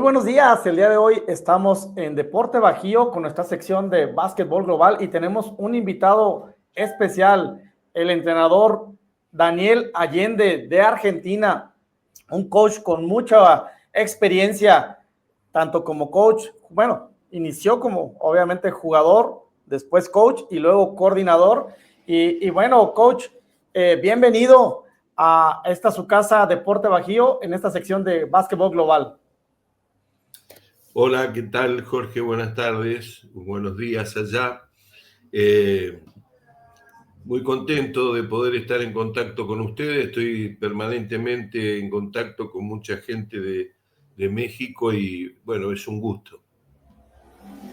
buenos días, el día de hoy estamos en Deporte Bajío con nuestra sección de básquetbol global y tenemos un invitado especial, el entrenador Daniel Allende de Argentina, un coach con mucha experiencia, tanto como coach, bueno, inició como obviamente jugador, después coach y luego coordinador. Y bueno, coach, bienvenido a esta su casa Deporte Bajío en esta sección de básquetbol global. Hola, ¿qué tal, Jorge? Buenas tardes, buenos días allá. Muy contento de poder estar en contacto con ustedes. Estoy permanentemente en contacto con mucha gente de México y, bueno, es un gusto.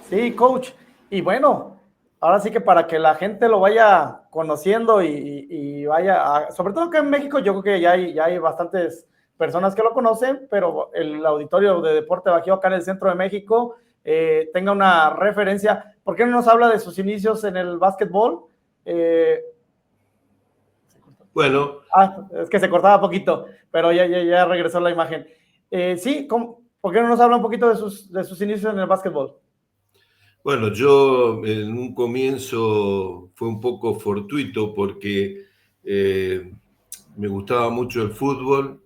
Sí, coach. Y bueno, ahora sí que para que la gente lo vaya conociendo y vaya, sobre todo acá en México, yo creo que ya hay bastantes personas que lo conocen, pero el auditorio de Deporte Bajío acá en el centro de México tenga una referencia. ¿Por qué no nos habla de sus inicios en el básquetbol? Bueno, Es que se cortaba poquito, pero ya regresó la imagen. Sí, ¿por qué no nos habla un poquito de sus inicios en el básquetbol? bueno, yo en un comienzo fue un poco fortuito porque me gustaba mucho el fútbol.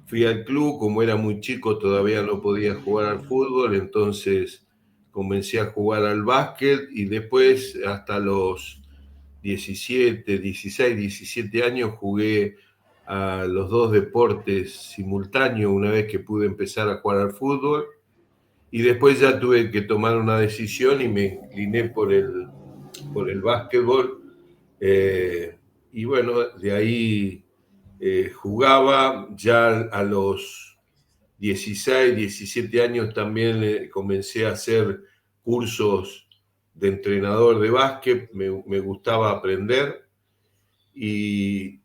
Fui al club, como era muy chico todavía no podía jugar al fútbol, entonces comencé a jugar al básquet y después hasta los 17, 16, 17 años jugué a los dos deportes simultáneos una vez que pude empezar a jugar al fútbol y después ya tuve que tomar una decisión y me incliné por el básquetbol. Y bueno, de ahí jugaba ya a los 16, 17 años también comencé a hacer cursos de entrenador de básquet, me gustaba aprender y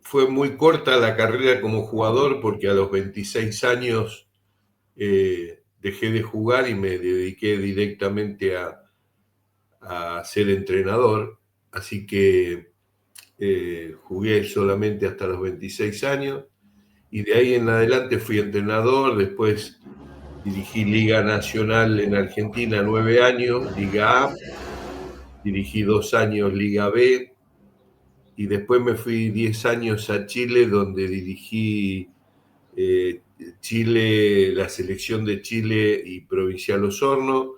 fue muy corta la carrera como jugador porque a los 26 años dejé de jugar y me dediqué directamente a ser entrenador, así que jugué solamente hasta los 26 años y de ahí en adelante fui entrenador, después dirigí Liga Nacional en Argentina 9 años, Liga A, dirigí 2 años Liga B y después me fui 10 años a Chile donde dirigí Chile, la selección de Chile y Provincial Osorno,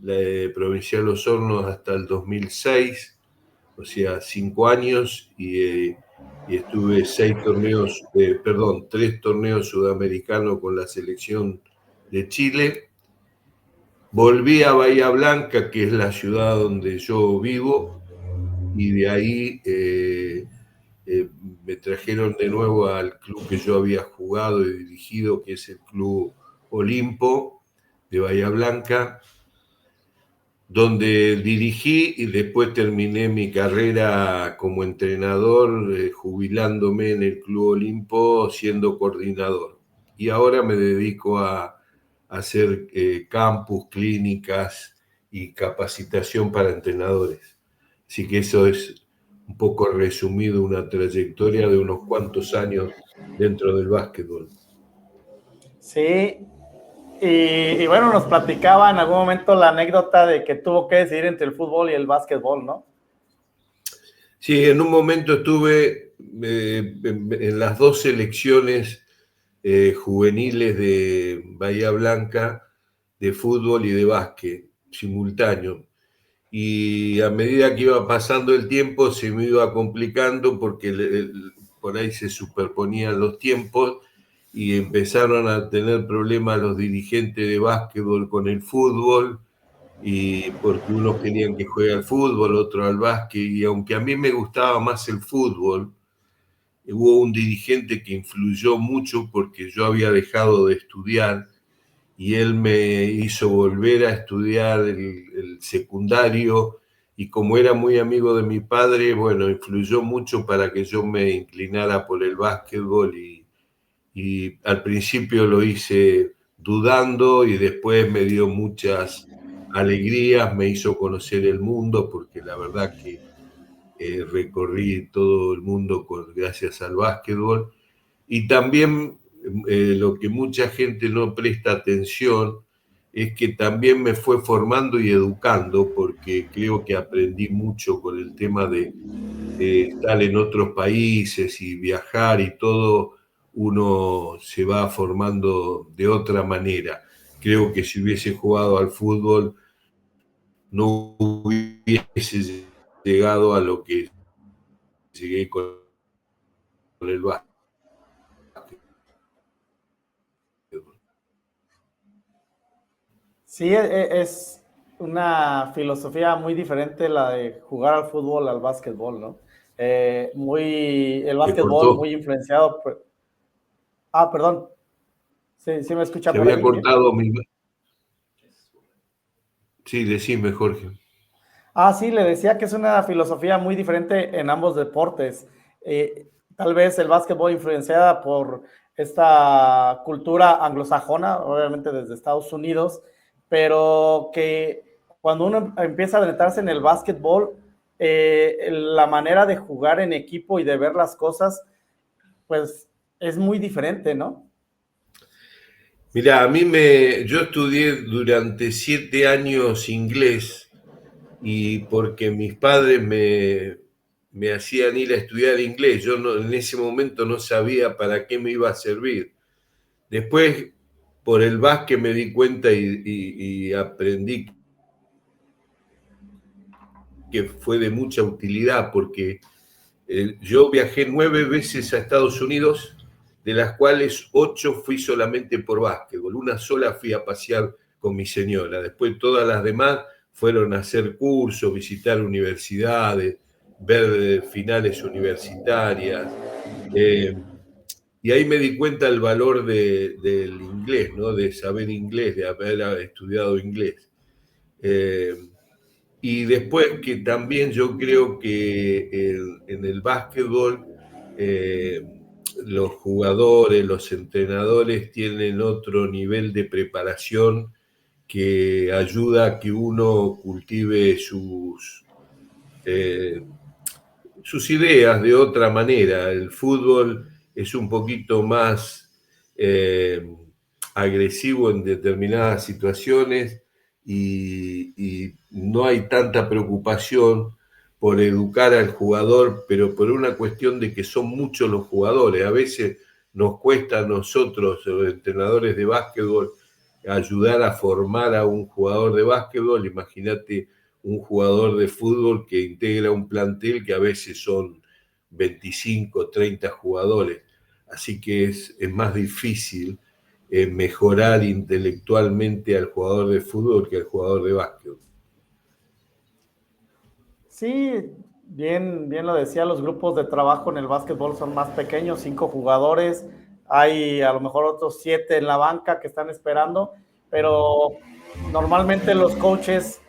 la de Provincial Osorno hasta el 2006, o sea, 5 años y estuve 3 torneos sudamericanos con la selección de Chile. Volví a Bahía Blanca, que es la ciudad donde yo vivo, y de ahí me trajeron de nuevo al club que yo había jugado y dirigido, que es el Club Olimpo de Bahía Blanca, donde dirigí y después terminé mi carrera como entrenador, jubilándome en el Club Olimpo siendo coordinador. Y ahora me dedico a hacer campus, clínicas y capacitación para entrenadores. Así que eso es un poco resumido una trayectoria de unos cuantos años dentro del básquetbol. Sí, y bueno, nos platicaba en algún momento la anécdota de que tuvo que decidir entre el fútbol y el básquetbol, ¿no? Sí, en un momento estuve en las dos selecciones juveniles de Bahía Blanca, de fútbol y de básquet, simultáneo. Y a medida que iba pasando el tiempo se me iba complicando porque por ahí se superponían los tiempos y empezaron a tener problemas los dirigentes de básquetbol con el fútbol y porque unos querían que juegue al fútbol, otros al básquet, y aunque a mí me gustaba más el fútbol, hubo un dirigente que influyó mucho porque yo había dejado de estudiar y él me hizo volver a estudiar el secundario y como era muy amigo de mi padre, bueno, influyó mucho para que yo me inclinara por el básquetbol y al principio lo hice dudando y después me dio muchas alegrías, me hizo conocer el mundo porque la verdad que recorrí todo el mundo gracias al básquetbol y también lo que mucha gente no presta atención es que también me fue formando y educando, porque creo que aprendí mucho con el tema de estar en otros países y viajar y todo, uno se va formando de otra manera. Creo que si hubiese jugado al fútbol no hubiese llegado a lo que llegué con el básquet. Sí, es una filosofía muy diferente la de jugar al fútbol al básquetbol, ¿no? El Se básquetbol muy cortó, influenciado por... Ah, perdón. Sí, sí me escucha se por había ahí, ¿bien? cortado mi... Sí, decime, Jorge. Ah, sí, le decía que es una filosofía muy diferente en ambos deportes. Tal vez el básquetbol influenciada por esta cultura anglosajona, obviamente desde Estados Unidos, pero que cuando uno empieza a adentrarse en el básquetbol, la manera de jugar en equipo y de ver las cosas, pues es muy diferente, ¿no? Mirá, yo estudié durante 7 años inglés y porque mis padres me hacían ir a estudiar inglés, yo en ese momento no sabía para qué me iba a servir. Después, por el básquet me di cuenta y aprendí que fue de mucha utilidad porque yo viajé 9 veces a Estados Unidos, de las cuales 8 fui solamente por básquetbol. Una sola fui a pasear con mi señora. Después todas las demás fueron a hacer cursos, visitar universidades, ver finales universitarias. Eh, y ahí me di cuenta el valor del inglés, ¿no? De saber inglés, de haber estudiado inglés. Eh, y después que también yo creo que en el básquetbol eh, los jugadores, los entrenadores tienen otro nivel de preparación que ayuda a que uno cultive eh, sus ideas de otra manera. El fútbol es un poquito más agresivo en determinadas situaciones y no hay tanta preocupación por educar al jugador, pero por una cuestión de que son muchos los jugadores. A veces nos cuesta a nosotros, los entrenadores de básquetbol, ayudar a formar a un jugador de básquetbol. Imagínate un jugador de fútbol que integra un plantel que a veces son 25, 30 jugadores. Así que es más difícil mejorar intelectualmente al jugador de fútbol que al jugador de básquet. Sí, bien lo decía, los grupos de trabajo en el básquetbol son más pequeños, 5 jugadores, hay a lo mejor otros 7 en la banca que están esperando, pero normalmente los coaches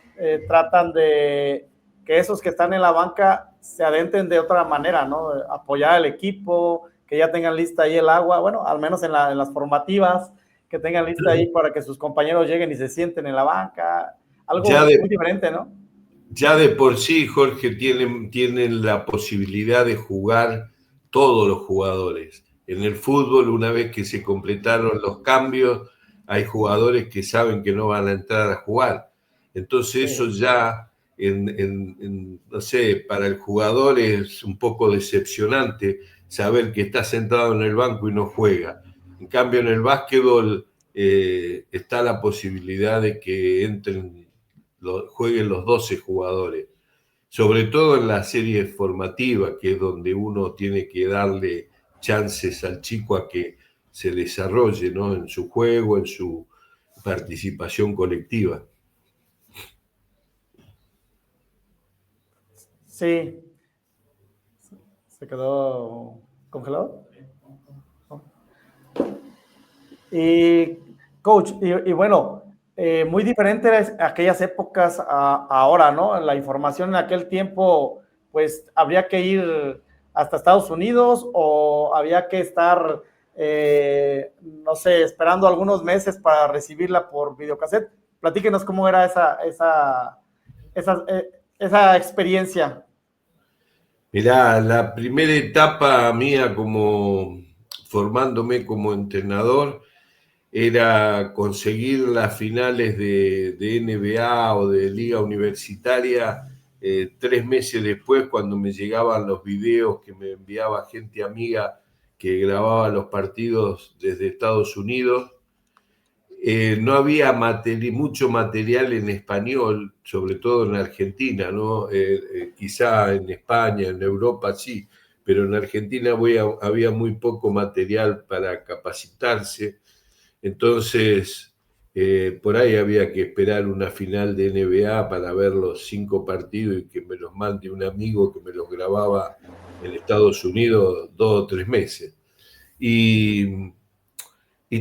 tratan de que esos que están en la banca se adentren de otra manera, ¿no? Apoyar al equipo, que ya tengan lista ahí el agua, bueno, al menos en las formativas, que tengan lista ahí para que sus compañeros lleguen y se sienten en la banca, Ya algo muy de, diferente, ¿no? ya de por sí, Jorge, tienen la posibilidad de jugar todos los jugadores. En el fútbol, una vez que se completaron los cambios, hay jugadores que saben que no van a entrar a jugar. Entonces eso Sí. ya, no sé, para el jugador es un poco decepcionante saber que está sentado en el banco y no juega. En cambio, en el básquetbol está la posibilidad de que jueguen los 12 jugadores, sobre todo en la serie formativa, que es donde uno tiene que darle chances al chico a que se desarrolle, ¿no? En su juego, en su participación colectiva. Sí, se quedó congelado. Y coach, y bueno, muy diferente aquellas épocas a ahora, ¿no? La información en aquel tiempo, pues habría que ir hasta Estados Unidos o había que estar, no sé, esperando algunos meses para recibirla por videocassette. Platíquenos cómo era esa experiencia. Mirá, la primera etapa mía como formándome como entrenador era conseguir las finales de NBA o de liga universitaria 3 meses después, cuando me llegaban los videos que me enviaba gente amiga que grababa los partidos desde Estados Unidos. No había mucho material en español, sobre todo en Argentina, ¿no? Quizá en España, en Europa sí, pero en Argentina había muy poco material para capacitarse. Entonces, por ahí había que esperar una final de NBA para ver los 5 partidos y que me los mande un amigo que me los grababa en Estados Unidos 2 o 3 meses. Y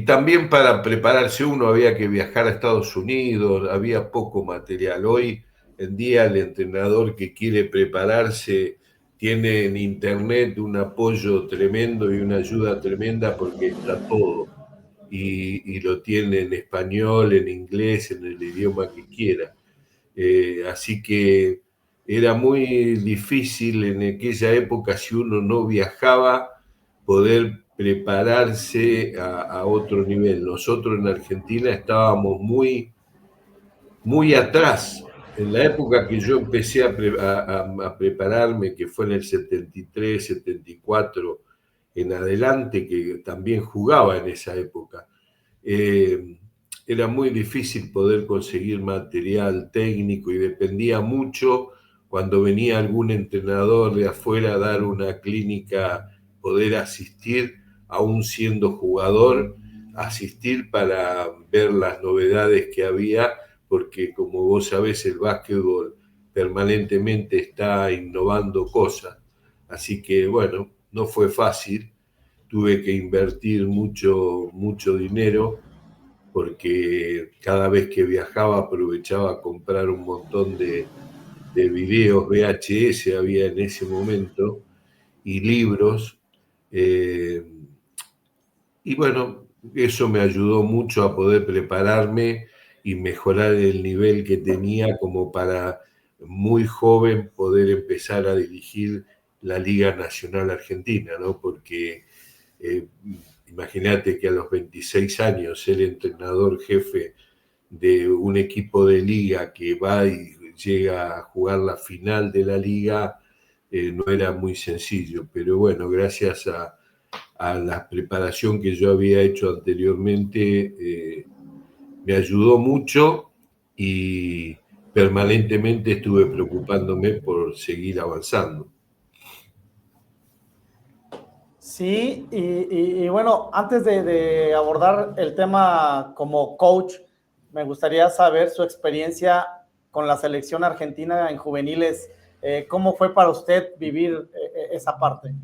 también para prepararse uno había que viajar a Estados Unidos, había poco material. Hoy en día el entrenador que quiere prepararse tiene en internet un apoyo tremendo y una ayuda tremenda porque está todo. Y lo tiene en español, en inglés, en el idioma que quiera. Así que era muy difícil en aquella época, si uno no viajaba, poder prepararse a otro nivel. Nosotros en Argentina estábamos muy atrás. En la época que yo empecé a prepararme, que fue en el 73, 74 en adelante, que también jugaba en esa época, era muy difícil poder conseguir material técnico y dependía mucho cuando venía algún entrenador de afuera a dar una clínica, poder asistir, aún siendo jugador, asistir para ver las novedades que había, porque como vos sabés, el básquetbol permanentemente está innovando cosas. Así que bueno, no fue fácil, tuve que invertir mucho dinero porque cada vez que viajaba aprovechaba a comprar un montón de videos VHS había en ese momento y libros. eh, y bueno, eso me ayudó mucho a poder prepararme y mejorar el nivel que tenía como para muy joven poder empezar a dirigir la Liga Nacional Argentina, ¿no? Porque eh, imagínate que a los 26 años ser entrenador jefe de un equipo de liga que va y llega a jugar la final de la liga, no era muy sencillo, pero bueno, gracias a la preparación que yo había hecho anteriormente, me ayudó mucho y permanentemente estuve preocupándome por seguir avanzando. Sí, y bueno, antes de abordar el tema como coach, me gustaría saber su experiencia con la selección argentina en juveniles. ¿Cómo fue para usted vivir esa parte?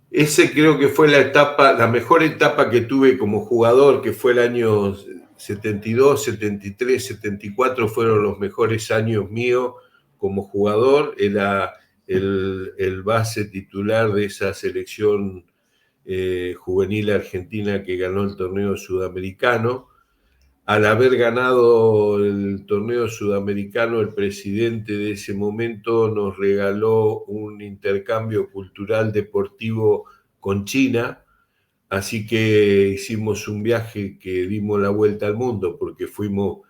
Ese creo que fue la mejor etapa que tuve como jugador, que fue el año 72, 73, 74, fueron los mejores años míos como jugador. Era el base titular de esa selección juvenil argentina que ganó el torneo sudamericano. Al haber ganado el torneo sudamericano, el presidente de ese momento nos regaló un intercambio cultural deportivo con China, así que hicimos un viaje que dimos la vuelta al mundo, porque fuimos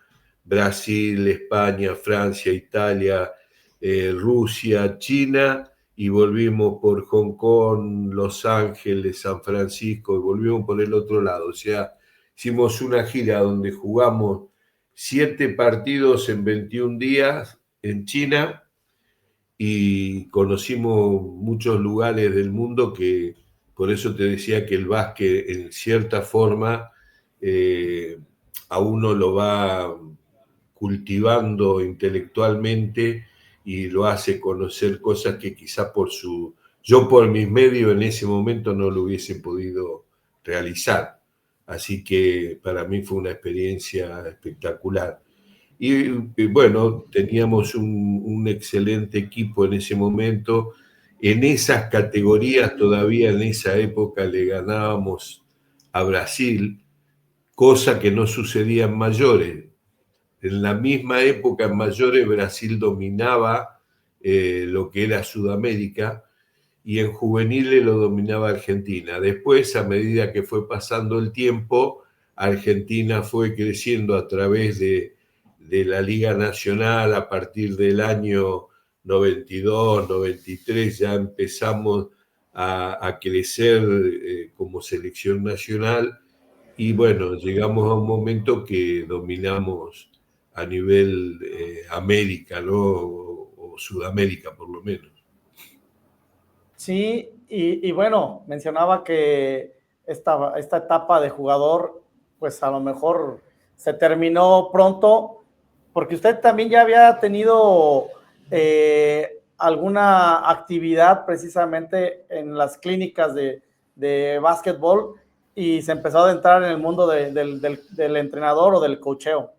Brasil, España, Francia, Italia, Rusia, China, y volvimos por Hong Kong, Los Ángeles, San Francisco, y volvimos por el otro lado. O sea, hicimos una gira donde jugamos 7 partidos en 21 días en China y conocimos muchos lugares del mundo que, por eso te decía que el básquet en cierta forma eh, a uno lo va cultivando intelectualmente y lo hace conocer cosas que quizá yo por mis medios en ese momento no lo hubiese podido realizar. Así que para mí fue una experiencia espectacular. Y bueno, teníamos un excelente equipo en ese momento. En esas categorías, todavía en esa época, le ganábamos a Brasil, cosa que no sucedía en mayores. En la misma época, en mayores, Brasil dominaba lo que era Sudamérica y en juveniles lo dominaba Argentina. Después, a medida que fue pasando el tiempo, Argentina fue creciendo a través de la Liga Nacional. A partir del año 92, 93 ya empezamos a crecer como selección nacional, y bueno, llegamos a un momento que dominamos a nivel América, ¿no? O Sudamérica por lo menos. Sí, y bueno, mencionaba que esta etapa de jugador, pues a lo mejor se terminó pronto, porque usted también ya había tenido alguna actividad precisamente en las clínicas de básquetbol y se empezó a adentrar en el mundo del entrenador o del coacheo.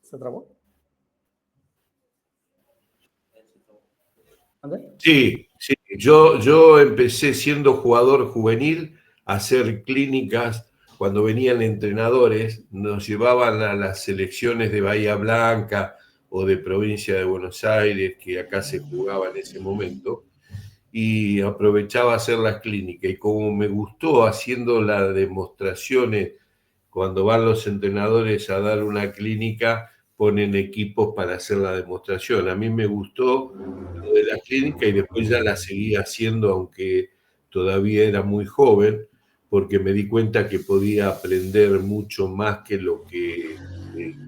¿Se trabó? Sí, sí. Yo empecé siendo jugador juvenil a hacer clínicas. Cuando venían entrenadores, nos llevaban a las selecciones de Bahía Blanca o de provincia de Buenos Aires, que acá se jugaba en ese momento, y aprovechaba hacer las clínicas. Y como me gustó haciendo las demostraciones, cuando van los entrenadores a dar una clínica, ponen equipos para hacer la demostración. A mí me gustó lo de la clínica y después ya la seguí haciendo, aunque todavía era muy joven, porque me di cuenta que podía aprender mucho más que lo que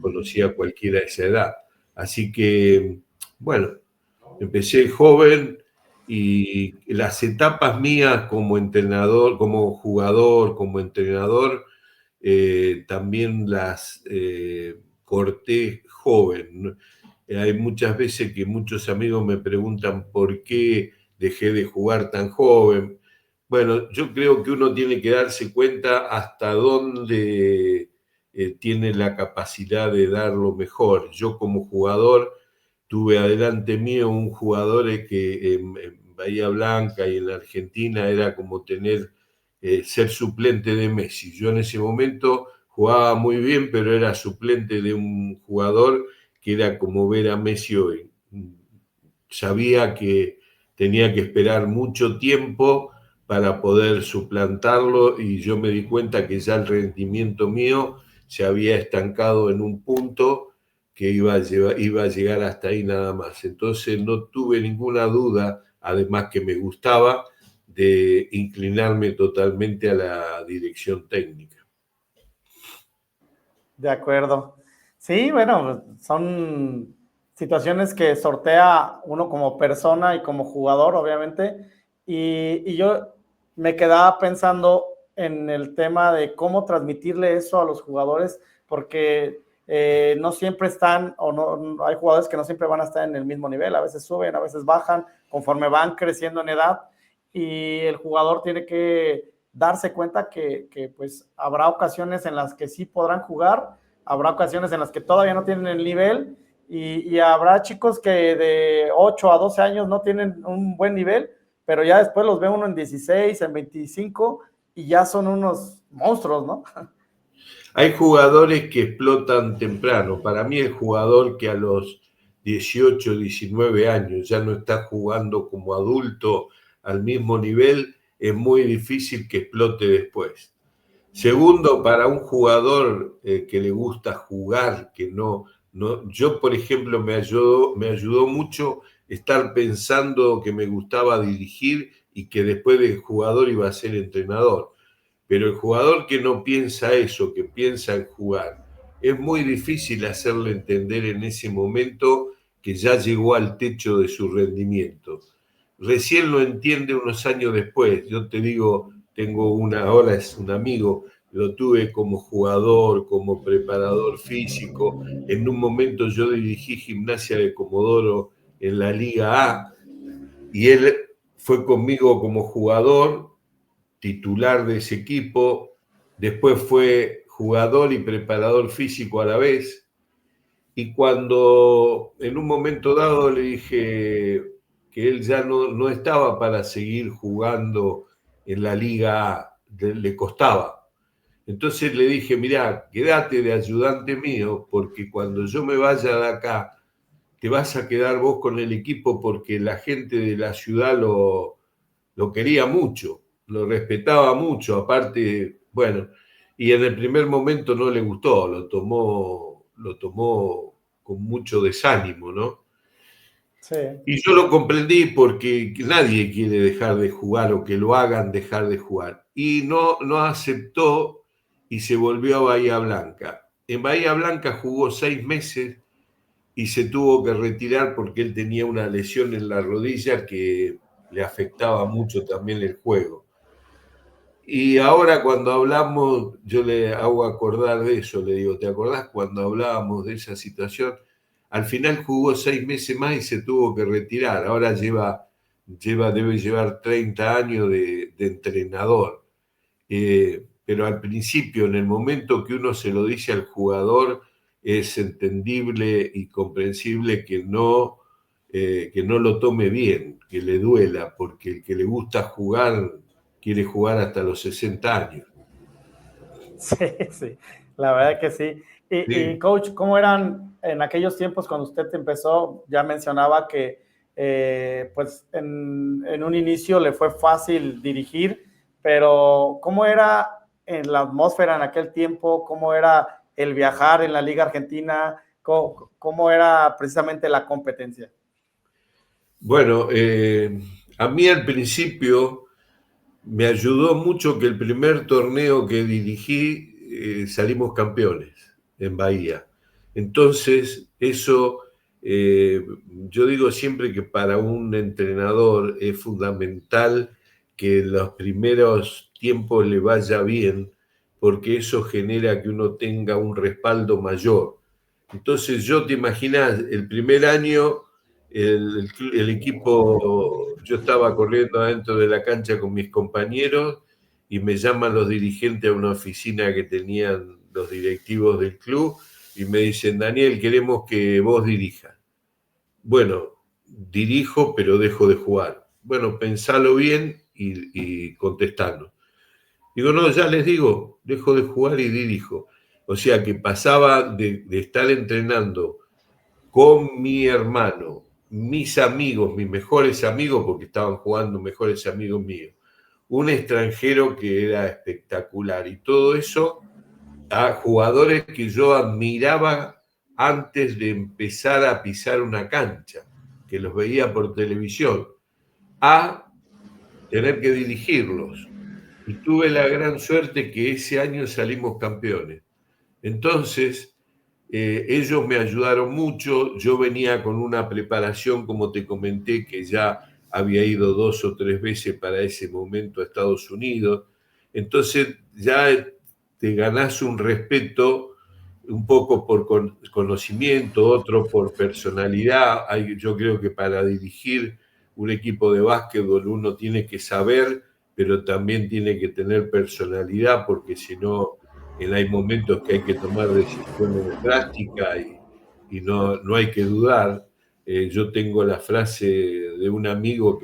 conocía cualquiera de esa edad. Así que, bueno, empecé joven, y las etapas mías como entrenador, como jugador, como entrenador, también las corté joven. Hay muchas veces que muchos amigos me preguntan por qué dejé de jugar tan joven. Bueno, yo creo que uno tiene que darse cuenta hasta dónde tiene la capacidad de dar lo mejor. Yo como jugador tuve adelante mío un jugador que en Bahía Blanca y en la Argentina era como ser suplente de Messi. Yo en ese momento jugaba muy bien, pero era suplente de un jugador que era como ver a Messi hoy. Sabía que tenía que esperar mucho tiempo para poder suplantarlo, y yo me di cuenta que ya el rendimiento mío se había estancado en un punto que iba a llegar hasta ahí nada más. Entonces no tuve ninguna duda, además que me gustaba, de inclinarme totalmente a la dirección técnica. De acuerdo. Sí, bueno, son situaciones que sortea uno como persona y como jugador, obviamente. Y yo me quedaba pensando en el tema de cómo transmitirle eso a los jugadores, porque no siempre están, o no, hay jugadores que no siempre van a estar en el mismo nivel, a veces suben, a veces bajan, conforme van creciendo en edad, y el jugador tiene que darse cuenta que pues habrá ocasiones en las que sí podrán jugar, habrá ocasiones en las que todavía no tienen el nivel, y habrá chicos que de 8 a 12 años no tienen un buen nivel, pero ya después los ve uno en 16, en 25 y ya son unos monstruos, ¿no? Hay jugadores que explotan temprano. Para mí el jugador que a los 18, 19 años ya no está jugando como adulto al mismo nivel, es muy difícil que explote después. Segundo, para un jugador que le gusta jugar, que no, yo por ejemplo me ayudó mucho estar pensando que me gustaba dirigir y que después de jugador iba a ser entrenador. Pero el jugador que no piensa eso, que piensa en jugar, es muy difícil hacerle entender en ese momento que ya llegó al techo de su rendimiento. Recién lo entiende unos años después. Yo te digo, ahora es un amigo, lo tuve como jugador, como preparador físico. En un momento yo dirigí Gimnasia de Comodoro en la Liga A, y él fue conmigo como jugador, titular de ese equipo, después fue jugador y preparador físico a la vez, y cuando en un momento dado le dije que él ya no estaba para seguir jugando en la Liga A, le costaba. Entonces le dije, mirá, quédate de ayudante mío, porque cuando yo me vaya de acá, te vas a quedar vos con el equipo porque la gente de la ciudad lo quería mucho, lo respetaba mucho, aparte, bueno, y en el primer momento no le gustó, lo tomó con mucho desánimo, ¿no? Sí, Y yo lo comprendí porque nadie quiere dejar de jugar o que lo hagan dejar de jugar. Y no aceptó y se volvió a Bahía Blanca. En Bahía Blanca jugó 6 meses y se tuvo que retirar porque él tenía una lesión en la rodilla que le afectaba mucho también el juego. Y ahora cuando hablamos, yo le hago acordar de eso, le digo, ¿te acordás cuando hablábamos de esa situación? Al final jugó 6 meses más y se tuvo que retirar. Ahora debe llevar 30 años de entrenador. Pero al principio, en el momento que uno se lo dice al jugador, es entendible y comprensible que no lo tome bien, que le duela, porque el que le gusta jugar quiere jugar hasta los 60 años. sí, sí, la verdad que sí. Y Sí. coach, ¿cómo eran en aquellos tiempos cuando usted empezó? Ya mencionaba que pues en un inicio le fue fácil dirigir, pero ¿cómo era en la atmósfera en aquel tiempo? ¿Cómo era el viajar en la Liga Argentina? ¿Cómo era precisamente la competencia? Bueno, a mí al principio me ayudó mucho que el primer torneo que dirigí salimos campeones en Bahía. Entonces, eso, yo digo siempre que para un entrenador es fundamental que en los primeros tiempos le vaya bien, porque eso genera que uno tenga un respaldo mayor. Entonces, yo te imaginas, el primer año el equipo, yo estaba corriendo adentro de la cancha con mis compañeros y me llaman los dirigentes a una oficina que tenían los directivos del club y me dicen, Daniel, queremos que vos dirijas. Bueno, dirijo, pero dejo de jugar. Bueno, pensalo bien y contestalo. Digo, no, ya les digo, dejo de jugar y dirijo. O sea que pasaba de estar entrenando con mi hermano, mis amigos, mis mejores amigos, porque estaban jugando mejores amigos míos, un extranjero que era espectacular y todo eso a jugadores que yo admiraba antes de empezar a pisar una cancha, que los veía por televisión, a tener que dirigirlos. Y tuve la gran suerte que ese año salimos campeones. Entonces, ellos me ayudaron mucho, yo venía con una preparación, como te comenté, que ya había ido 2 o 3 veces para ese momento a Estados Unidos, entonces ya te ganás un respeto un poco por conocimiento, otro por personalidad. Yo creo que para dirigir un equipo de básquetbol uno tiene que saber, pero también tiene que tener personalidad, porque si no hay momentos que hay que tomar decisiones drásticas y no hay que dudar. Yo tengo la frase de un amigo,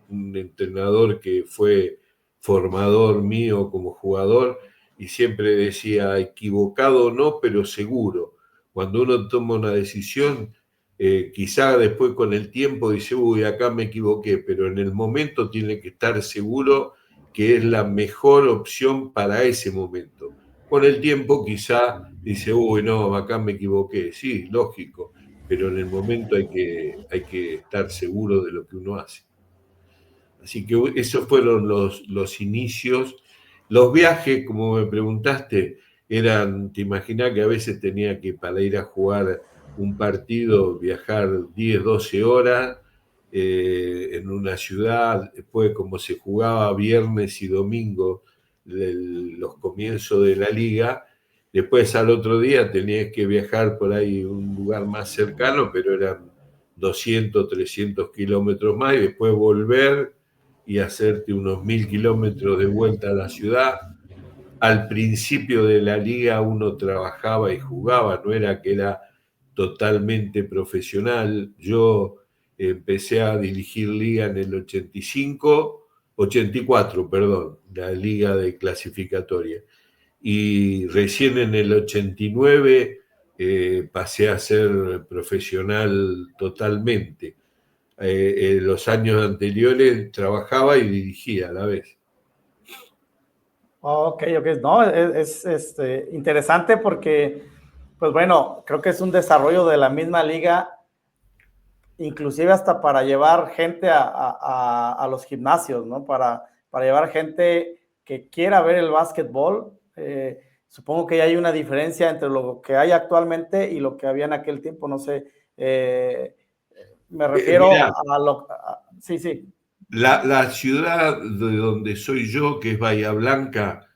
un entrenador que fue formador mío como jugador, y siempre decía, equivocado o no, pero seguro. Cuando uno toma una decisión, quizá después con el tiempo dice, uy, acá me equivoqué, pero en el momento tiene que estar seguro que es la mejor opción para ese momento. Con el tiempo quizá dice, uy, no, acá me equivoqué. Sí, lógico, pero en el momento hay que estar seguro de lo que uno hace. Así que esos fueron los inicios. Los viajes, como me preguntaste, eran, te imaginás que a veces tenía que, para ir a jugar un partido, viajar 10, 12 horas en una ciudad, después como se jugaba viernes y domingo los comienzos de la liga, después al otro día tenías que viajar por ahí a un lugar más cercano, pero eran 200, 300 kilómetros más y después volver y hacerte unos 1000 kilómetros de vuelta a la ciudad. Al principio de la liga uno trabajaba y jugaba, no era que era totalmente profesional. Yo empecé a dirigir liga en el 84, perdón, la liga de clasificatoria. y recién en el 89 pasé a ser profesional totalmente. En los años anteriores trabajaba y dirigía a la vez. Ok, ok, no, interesante porque, pues bueno, creo que es un desarrollo de la misma liga, inclusive hasta para llevar gente a los gimnasios, ¿no? Para llevar gente que quiera ver el básquetbol. Supongo que ya hay una diferencia entre lo que hay actualmente y lo que había en aquel tiempo, no sé. Me refiero Mirá, a lo... sí, sí. la ciudad de donde soy yo, que es Bahía Blanca,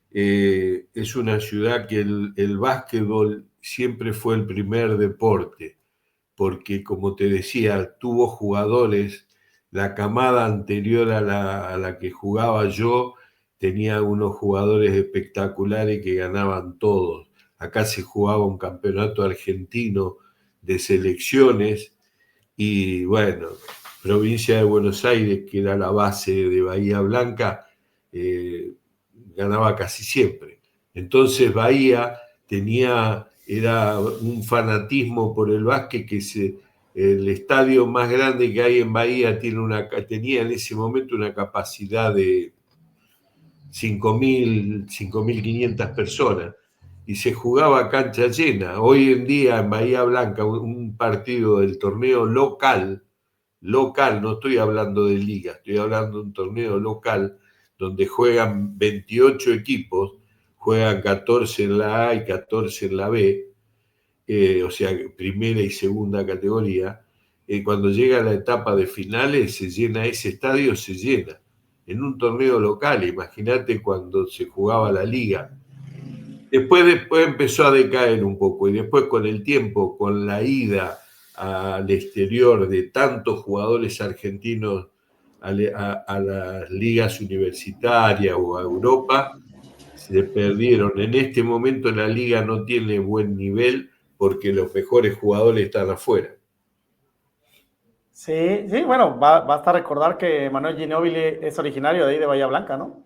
es una ciudad que el básquetbol siempre fue el primer deporte, porque como te decía, tuvo jugadores, la camada anterior a la que jugaba yo tenía unos jugadores espectaculares que ganaban todos. Acá se jugaba un campeonato argentino de selecciones y bueno, provincia de Buenos Aires, que era la base de Bahía Blanca, eh, ganaba casi siempre. Entonces Bahía era un fanatismo por el básquet el estadio más grande que hay en Bahía tenía en ese momento una capacidad de 5.500 personas y se jugaba a cancha llena. Hoy en día en Bahía Blanca un partido del torneo local, no estoy hablando de liga, estoy hablando de un torneo local donde juegan 28 equipos, juegan 14 en la A y 14 en la B, o sea, primera y segunda categoría. Cuando llega la etapa de finales, se llena ese estadio, se llena. En un torneo local, imagínate cuando se jugaba la liga. Después empezó a decaer un poco y después con el tiempo, con la ida al exterior de tantos jugadores argentinos a las ligas universitarias o a Europa, se perdieron. En este momento la liga no tiene buen nivel porque los mejores jugadores están afuera. Sí, sí, bueno, basta recordar que Manuel Ginóbili es originario de ahí de Bahía Blanca, ¿no?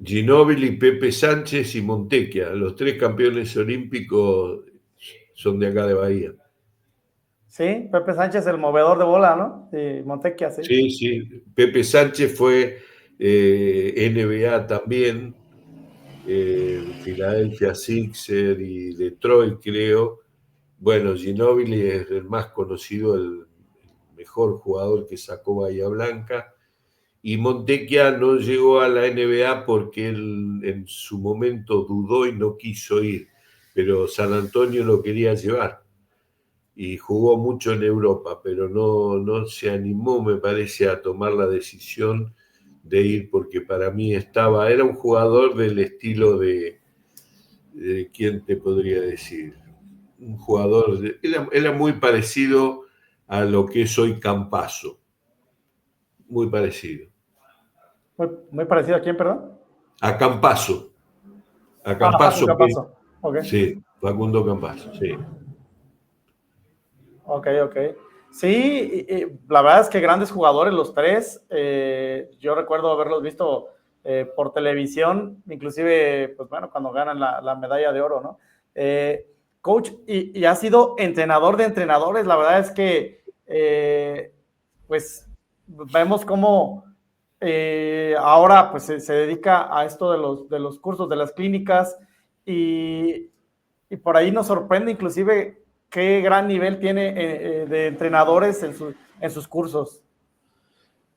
Ginóbili, Pepe Sánchez y Montequia, los tres campeones olímpicos son de acá de Bahía. Sí, Pepe Sánchez, el movedor de bola, ¿no? Y Montequia, sí. Sí, sí. Pepe Sánchez fue NBA también, Philadelphia Sixers y Detroit, creo. Bueno, Ginóbili es el más conocido, el mejor jugador que sacó Bahía Blanca. Y Montequia no llegó a la NBA porque él en su momento dudó y no quiso ir, pero San Antonio lo quería llevar y jugó mucho en Europa, pero no se animó, me parece, a tomar la decisión de ir porque para mí era un jugador del estilo de ¿quién te podría decir? Un jugador, era muy parecido a lo que es hoy Campazzo, muy parecido. Muy, muy parecido a quién, perdón. A Campazzo, a Ah, Facu Campazzo, Campazzo. Ok, sí, Facundo Campazzo, sí. ok, ok. Sí, la verdad es que grandes jugadores los tres. Yo recuerdo haberlos visto por televisión, inclusive, pues bueno, cuando ganan la medalla de oro, ¿no? Coach, y ha sido entrenador de entrenadores. La verdad es que, pues, vemos cómo ahora pues se dedica a esto de los cursos, de las clínicas, y, y por ahí nos sorprende inclusive qué gran nivel tiene de entrenadores en sus cursos.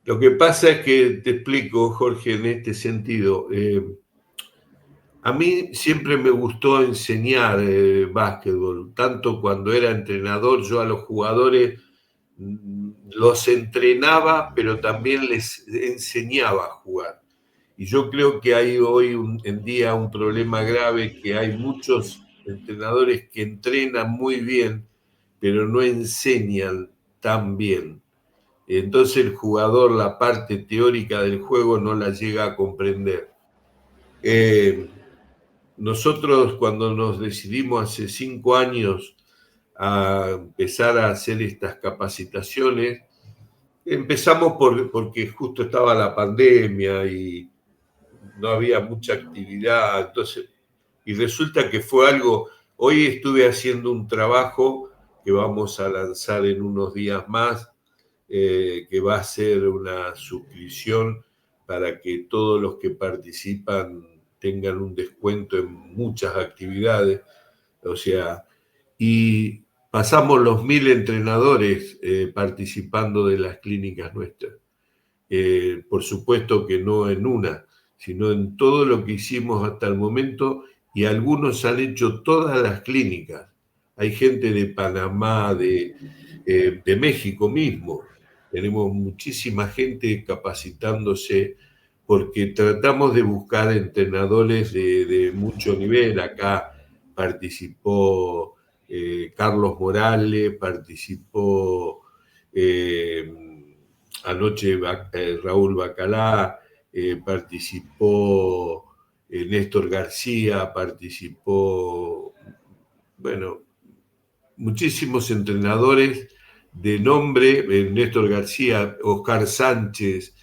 Lo que pasa es que te explico, Jorge, en este sentido. A mí siempre me gustó enseñar básquetbol, tanto cuando era entrenador, yo a los jugadores los entrenaba, pero también les enseñaba a jugar. Y yo creo que hay hoy en día un problema grave, que hay muchos entrenadores que entrenan muy bien, pero no enseñan tan bien. Entonces el jugador la parte teórica del juego no la llega a comprender. Eh, Nosotros cuando nos decidimos hace 5 años a empezar a hacer estas capacitaciones, empezamos porque justo estaba la pandemia y no había mucha actividad, entonces y resulta que fue algo, hoy estuve haciendo un trabajo que vamos a lanzar en unos días más, que va a ser una suscripción para que todos los que participan tengan un descuento en muchas actividades, o sea, y pasamos los 1000 entrenadores participando de las clínicas nuestras. Por supuesto que no en una, sino en todo lo que hicimos hasta el momento, y algunos han hecho todas las clínicas. Hay gente de Panamá, de México mismo. Tenemos muchísima gente capacitándose porque tratamos de buscar entrenadores de mucho nivel. Acá participó Carlos Morales, participó anoche Raúl Bacalá, participó Néstor García, participó, bueno, muchísimos entrenadores de nombre, Néstor García, Oscar Sánchez.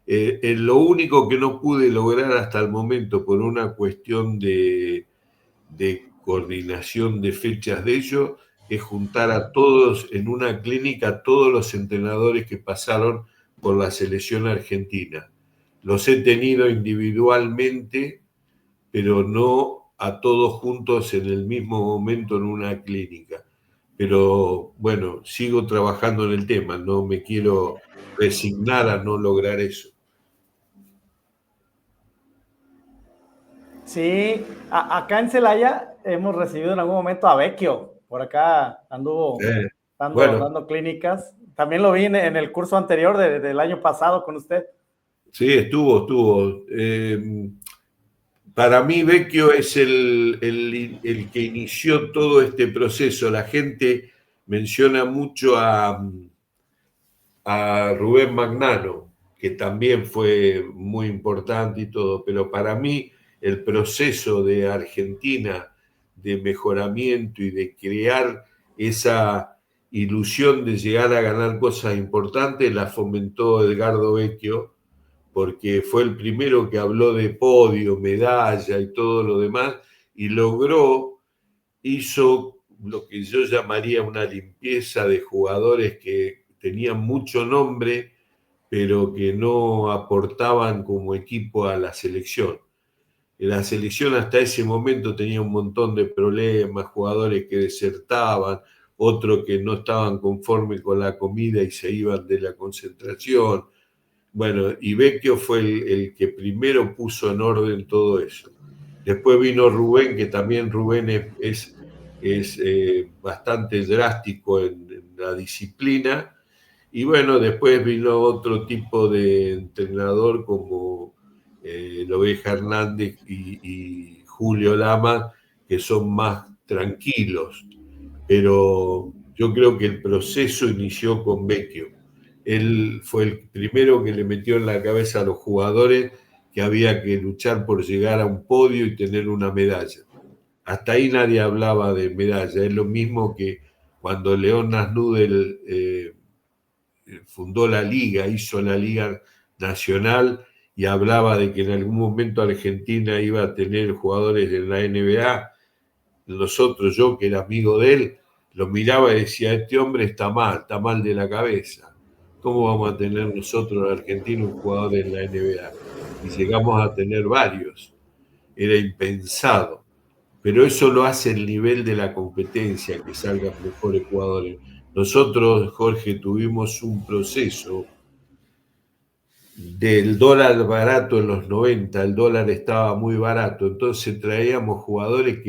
Lo único que no pude lograr hasta el momento por una cuestión de coordinación de fechas de ellos es juntar a todos en una clínica, todos los entrenadores que pasaron por la selección argentina. Los he tenido individualmente, pero no a todos juntos en el mismo momento en una clínica. Pero bueno, sigo trabajando en el tema, no me quiero resignar a no lograr eso. Sí, acá en Celaya hemos recibido en algún momento a Vecchio, por acá anduvo Bueno, dando clínicas. También lo vi en el curso anterior del año pasado con usted. sí, estuvo. Para mí, Vecchio es el que inició todo este proceso. La gente menciona mucho a Rubén Magnano, que también fue muy importante y todo, pero para mí el proceso de Argentina de mejoramiento y de crear esa ilusión de llegar a ganar cosas importantes la fomentó Edgardo Vecchio, porque fue el primero que habló de podio, medalla y todo lo demás, y hizo lo que yo llamaría una limpieza de jugadores que tenían mucho nombre, pero que no aportaban como equipo a la selección. La selección hasta ese momento tenía un montón de problemas, jugadores que desertaban, otros que no estaban conformes con la comida y se iban de la concentración. Bueno, y Vecchio fue el que primero puso en orden todo eso. Después vino Rubén, que también Rubén es bastante drástico en la disciplina. Y bueno, después vino otro tipo de entrenador como Lobeja Hernández y Julio Lama, que son más tranquilos. Pero yo creo que el proceso inició con Vecchio. Él fue el primero que le metió en la cabeza a los jugadores que había que luchar por llegar a un podio y tener una medalla. Hasta ahí nadie hablaba de medalla. Es lo mismo que cuando León Nasnudel fundó la liga, hizo la liga nacional y hablaba de que en algún momento Argentina iba a tener jugadores en la NBA. Nosotros, yo que era amigo de él, lo miraba y decía, este hombre está mal de la cabeza. ¿Cómo vamos a tener nosotros en Argentina un jugador en la NBA? Y llegamos a tener varios. Era impensado. Pero eso lo hace el nivel de la competencia, que salgan mejores jugadores. Nosotros, Jorge, tuvimos un proceso del dólar barato en los 90, el dólar estaba muy barato, entonces traíamos jugadores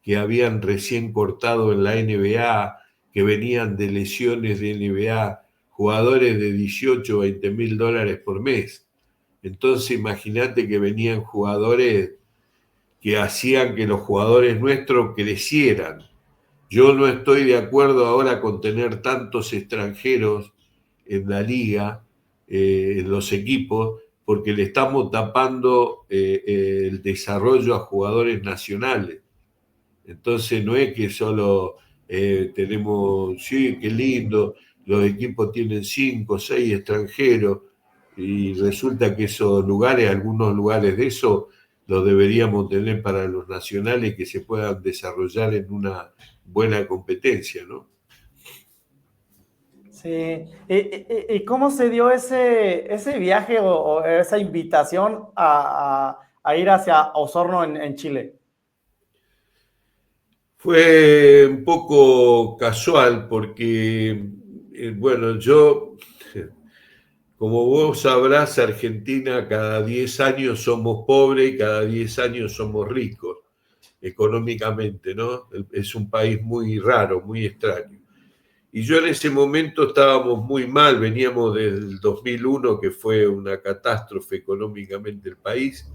que habían recién cortado en la NBA, que venían de lesiones de NBA, jugadores de 18 o 20 mil dólares por mes. Entonces imagínate que venían jugadores que hacían que los jugadores nuestros crecieran. Yo no estoy de acuerdo ahora con tener tantos extranjeros en la liga, en los equipos, porque le estamos tapando el desarrollo a jugadores nacionales. Entonces no es que solo tenemos, sí, qué lindo, los equipos tienen 5 o 6 extranjeros y resulta que esos lugares, algunos lugares de eso, lo deberíamos tener para los nacionales que se puedan desarrollar en una buena competencia, ¿no? Sí. ¿Y cómo se dio ese viaje o esa invitación a ir hacia Osorno en Chile? Fue un poco casual porque, bueno, yo, como vos sabrás, Argentina cada 10 años somos pobres y cada 10 años somos ricos económicamente, ¿no? Es un país muy raro, muy extraño. Y yo en ese momento estábamos muy mal, veníamos del 2001, que fue una catástrofe económicamente el país,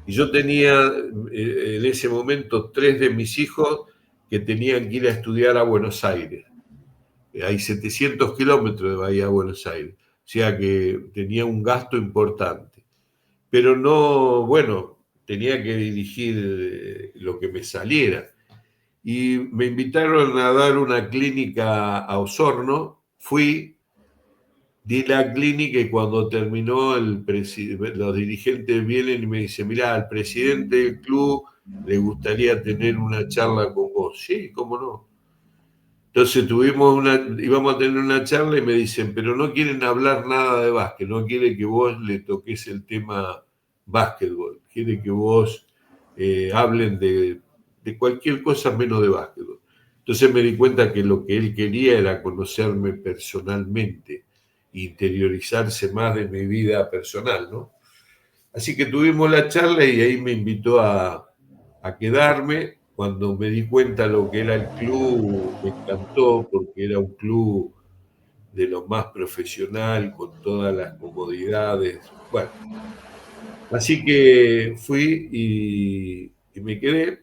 y yo tenía en ese momento 3 de mis hijos que tenían que ir a estudiar a Buenos Aires. Hay 700 kilómetros de Bahía a Buenos Aires, o sea que tenía un gasto importante. Pero no, bueno, tenía que dirigir lo que me saliera. Y me invitaron a dar una clínica a Osorno, fui, di la clínica y cuando terminó los dirigentes vienen y me dicen, mira, al presidente del club le gustaría tener una charla con vos. Sí, cómo no. Entonces íbamos a tener una charla y me dicen, pero no quieren hablar nada de básquet, no quiere que vos le toques el tema básquetbol, quiere que vos hablen de cualquier cosa menos de básquetbol. Entonces me di cuenta que lo que él quería era conocerme personalmente, interiorizarse más de mi vida personal, ¿no? Así que tuvimos la charla y ahí me invitó a quedarme. Cuando me di cuenta lo que era el club, me encantó porque era un club de lo más profesional, con todas las comodidades. Bueno, así que fui y me quedé.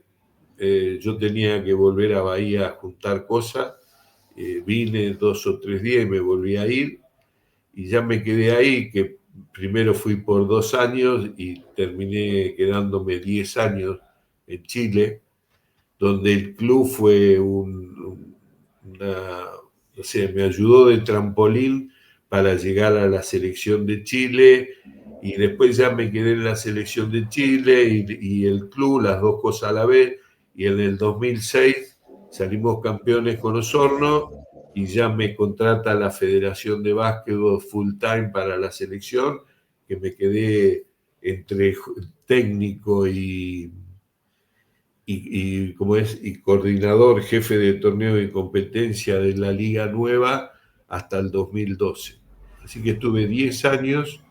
Yo tenía que volver a Bahía a juntar cosas. Vine 2 o 3 días y me volví a ir. Y ya me quedé ahí, que primero fui por 2 años y terminé quedándome 10 años en Chile, donde el club fue una, no sé, me ayudó de trampolín para llegar a la selección de Chile y después ya me quedé en la selección de Chile y el club, las dos cosas a la vez, y en el 2006 salimos campeones con Osorno y ya me contrata la Federación de Básquetbol full time para la selección, que me quedé entre técnico como es, y coordinador, jefe de torneo y competencia de la Liga Nueva hasta el 2012. Así que estuve 10 años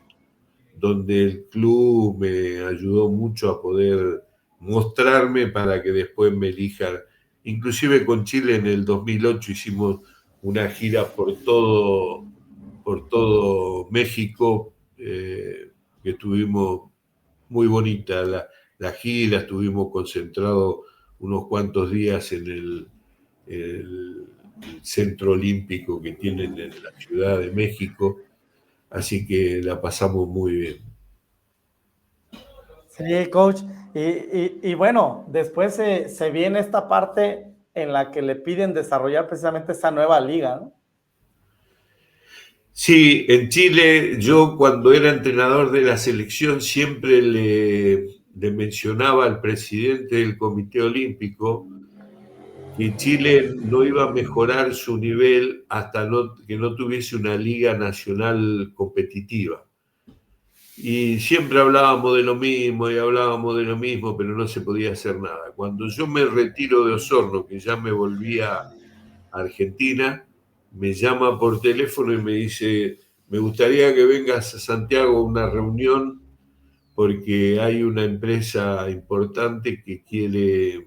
donde el club me ayudó mucho a poder mostrarme para que después me elijan. Inclusive con Chile en el 2008 hicimos una gira por todo México, que estuvimos muy bonita la gira, estuvimos concentrados unos cuantos días en el centro olímpico que tienen en la Ciudad de México, así que la pasamos muy bien. Sí, coach. Y bueno, después se viene esta parte en la que le piden desarrollar precisamente esa nueva liga, ¿no? Sí, en Chile yo cuando era entrenador de la selección siempre le mencionaba al presidente del Comité Olímpico que Chile no iba a mejorar su nivel hasta que no tuviese una liga nacional competitiva. Y siempre hablábamos de lo mismo y hablábamos de lo mismo, pero no se podía hacer nada. Cuando yo me retiro de Osorno, que ya me volví a Argentina, me llama por teléfono y me dice, me gustaría que vengas a Santiago a una reunión porque hay una empresa importante que quiere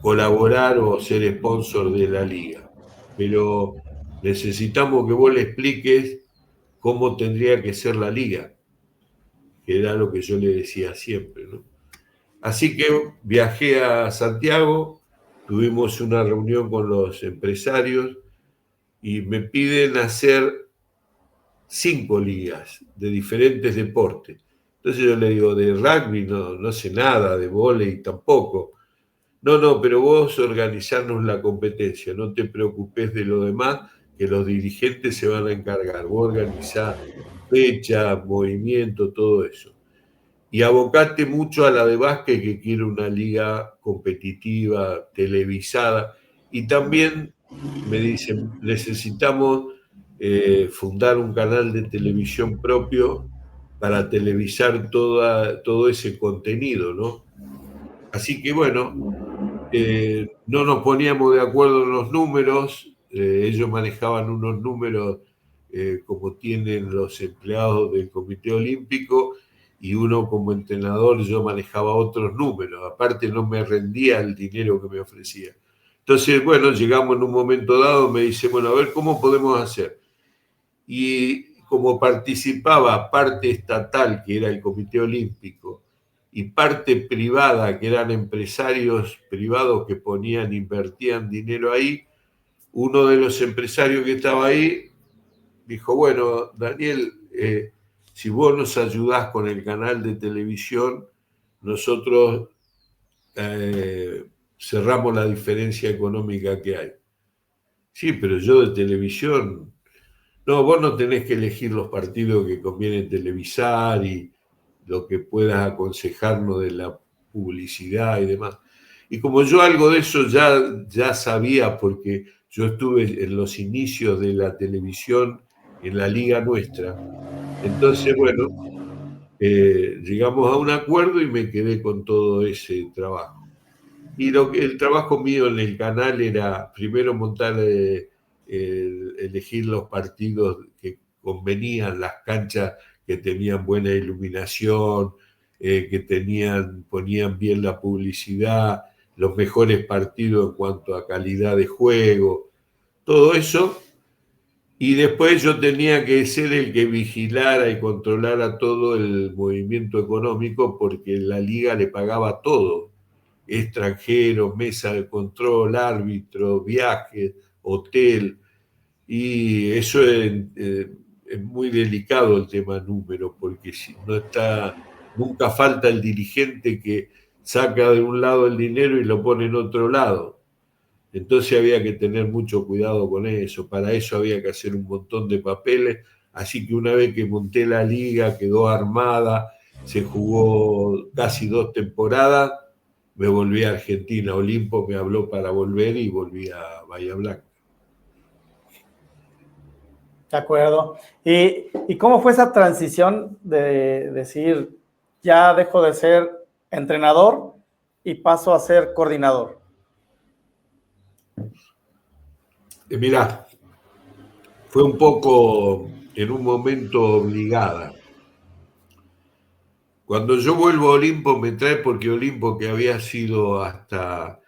colaborar o ser sponsor de la liga. Pero necesitamos que vos le expliques cómo tendría que ser la liga, que era lo que yo le decía siempre, ¿no? Así que viajé a Santiago, tuvimos una reunión con los empresarios y me piden hacer 5 ligas de diferentes deportes. Entonces yo le digo, de rugby no sé nada, de vóley tampoco. No, no, pero vos organizarnos la competencia, no te preocupes de lo demás, que los dirigentes se van a encargar. Vos organizás fecha, movimiento, todo eso. y abocate mucho a la de básquet, que quiere una liga competitiva, televisada, y también me dicen, necesitamos fundar un canal de televisión propio para televisar todo ese contenido, ¿no? Así que bueno, no nos poníamos de acuerdo en los números, ellos manejaban unos números como tienen los empleados del Comité Olímpico, y uno como entrenador yo manejaba otros números, aparte no me rendía el dinero que me ofrecía. Entonces, bueno, llegamos en un momento dado, me dice, bueno, a ver, ¿cómo podemos hacer? Y como participaba parte estatal, que era el Comité Olímpico, y parte privada, que eran empresarios privados que ponían, invertían dinero ahí, uno de los empresarios que estaba ahí dijo, bueno, Daniel, si vos nos ayudás con el canal de televisión, nosotros cerramos la diferencia económica que hay. Sí, pero yo de televisión, no, vos no tenés que elegir los partidos que conviene televisar y lo que puedas aconsejarnos de la publicidad y demás. Y como yo algo de eso ya sabía, porque yo estuve en los inicios de la televisión en la liga nuestra, entonces, bueno, llegamos a un acuerdo y me quedé con todo ese trabajo. Y el trabajo mío en el canal era primero montar, elegir los partidos que convenían, las canchas que tenían buena iluminación, ponían bien la publicidad, los mejores partidos en cuanto a calidad de juego, todo eso. Y después yo tenía que ser el que vigilara y controlara todo el movimiento económico, porque la liga le pagaba todo: extranjeros, mesa de control, árbitro, viajes, hotel, y eso es muy delicado el tema número, porque si no está, nunca falta el dirigente que saca de un lado el dinero y lo pone en otro lado. Entonces había que tener mucho cuidado con eso, para eso había que hacer un montón de papeles, así que una vez que monté la liga, quedó armada, se jugó casi 2 temporadas, me volví a Argentina. Olimpo me habló para volver y volví a Bahía Blanca. De acuerdo. ¿Y cómo fue esa transición de decir, ya dejo de ser entrenador y paso a ser coordinador? Mirá, fue un poco en un momento obligada. Cuando yo vuelvo a Olimpo me trae, porque Olimpo, que había sido hasta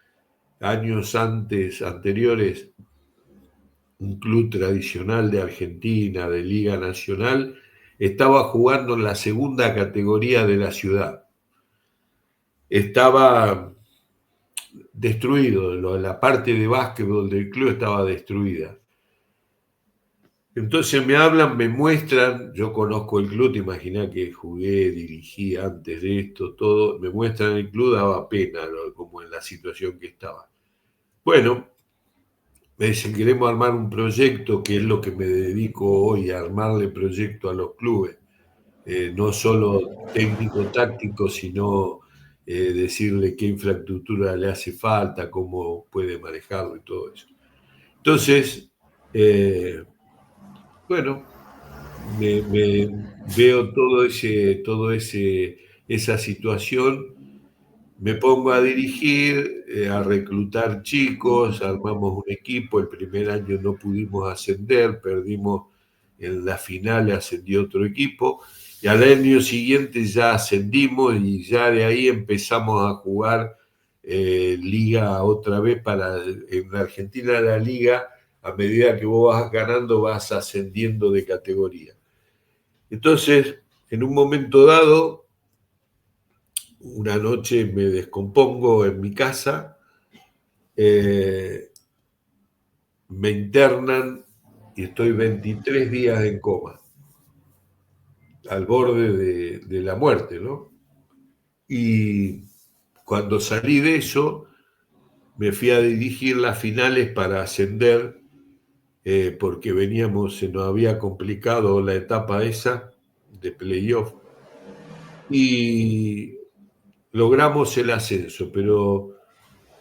años anteriores un club tradicional de Argentina, de Liga Nacional, estaba jugando en la segunda categoría de la ciudad. Estaba destruido, la parte de básquetbol del club estaba destruida. Entonces me hablan, me muestran, yo conozco el club, te imaginas que jugué, dirigí antes de esto, todo, me muestran el club, daba pena, ¿no?, como en la situación que estaba. Bueno, me dicen, queremos armar un proyecto, que es lo que me dedico hoy, a armarle proyecto a los clubes, no solo técnico-táctico, sino decirle qué infraestructura le hace falta, cómo puede manejarlo y todo eso. Entonces, bueno, me veo esa situación, me pongo a dirigir, a reclutar chicos, armamos un equipo. El primer año no pudimos ascender, perdimos en la final, ascendió otro equipo, y al año siguiente ya ascendimos y ya de ahí empezamos a jugar liga otra vez. En Argentina la liga, a medida que vos vas ganando, vas ascendiendo de categoría. Entonces, en un momento dado, una noche me descompongo en mi casa, me internan y estoy 23 días en coma, al borde de la muerte, ¿no? Y cuando salí de eso, me fui a dirigir las finales para ascender, porque se nos había complicado la etapa esa de playoff. y logramos el ascenso, pero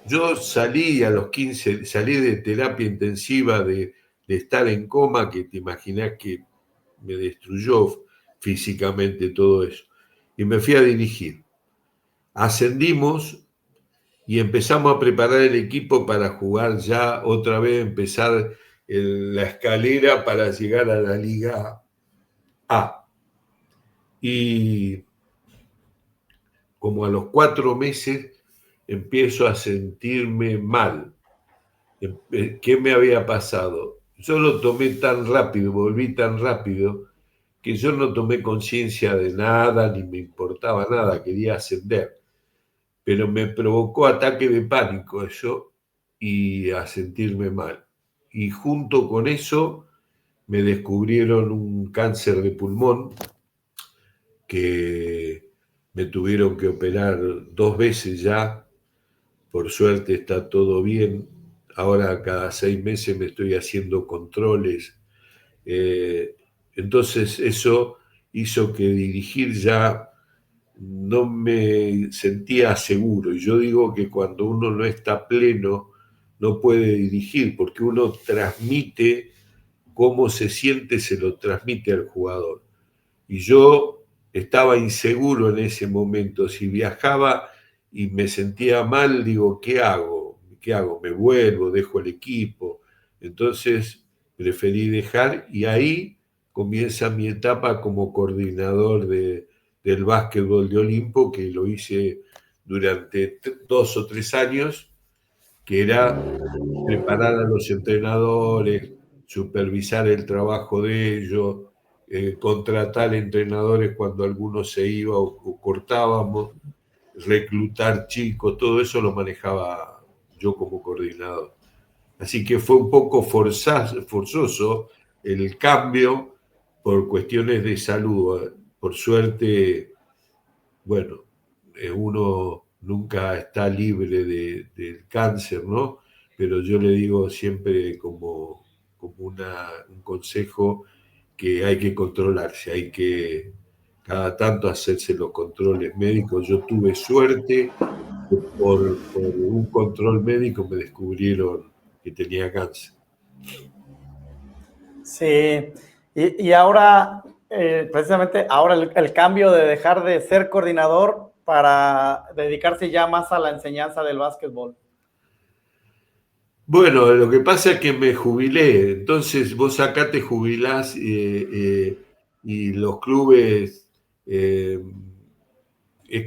yo salí a los 15, salí de terapia intensiva de estar en coma, que te imaginás que me destruyó físicamente todo eso. Y me fui a dirigir. Ascendimos y empezamos a preparar el equipo para jugar ya otra vez, empezar la escalera para llegar a la Liga A. Y como a los 4 meses empiezo a sentirme mal. ¿Qué me había pasado? Yo lo tomé tan rápido, volví tan rápido, que yo no tomé conciencia de nada, ni me importaba nada, quería ascender. Pero me provocó ataque de pánico eso y a sentirme mal. Y junto con eso me descubrieron un cáncer de pulmón que me tuvieron que operar 2 veces ya. Por suerte está todo bien. Ahora cada 6 meses me estoy haciendo controles. Entonces eso hizo que dirigir ya no me sentía seguro. Y yo digo que cuando uno no está pleno, no puede dirigir, porque uno transmite cómo se siente, se lo transmite al jugador. Y yo estaba inseguro en ese momento. Si viajaba y me sentía mal, digo, ¿qué hago? ¿Qué hago? ¿Me vuelvo? ¿Dejo el equipo? Entonces preferí dejar y ahí comienza mi etapa como coordinador del básquetbol de Olimpo, que lo hice durante 2 o 3 años, que era preparar a los entrenadores, supervisar el trabajo de ellos, contratar entrenadores cuando alguno se iba o cortábamos, reclutar chicos, todo eso lo manejaba yo como coordinador. Así que fue un poco forzoso el cambio por cuestiones de salud. Por suerte, bueno, uno nunca está libre del cáncer, ¿no? Pero yo le digo siempre como un consejo que hay que controlarse, hay que cada tanto hacerse los controles médicos. Yo tuve suerte que por un control médico me descubrieron que tenía cáncer. Sí, y ahora, precisamente ahora el cambio de dejar de ser coordinador para dedicarse ya más a la enseñanza del básquetbol. Bueno, lo que pasa es que me jubilé, entonces vos acá te jubilás y los clubes es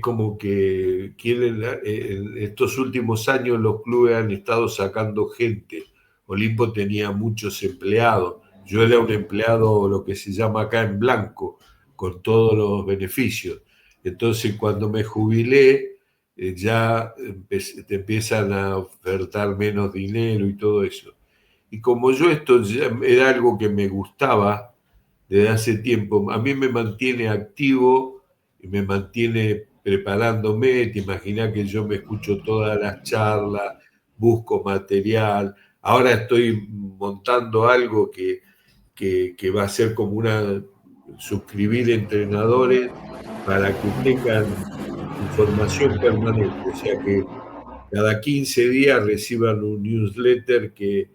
como que quieren, en estos últimos años los clubes han estado sacando gente. Olimpo tenía muchos empleados, yo era un empleado, lo que se llama acá en blanco, con todos los beneficios. Entonces cuando me jubilé, ya te empiezan a ofertar menos dinero y todo eso. Y como yo esto ya era algo que me gustaba desde hace tiempo, a mí me mantiene activo y me mantiene preparándome. Te imaginas que yo me escucho todas las charlas, busco material. Ahora estoy montando algo que va a ser como suscribir entrenadores para que tengan información permanente, o sea que cada 15 días reciban un newsletter que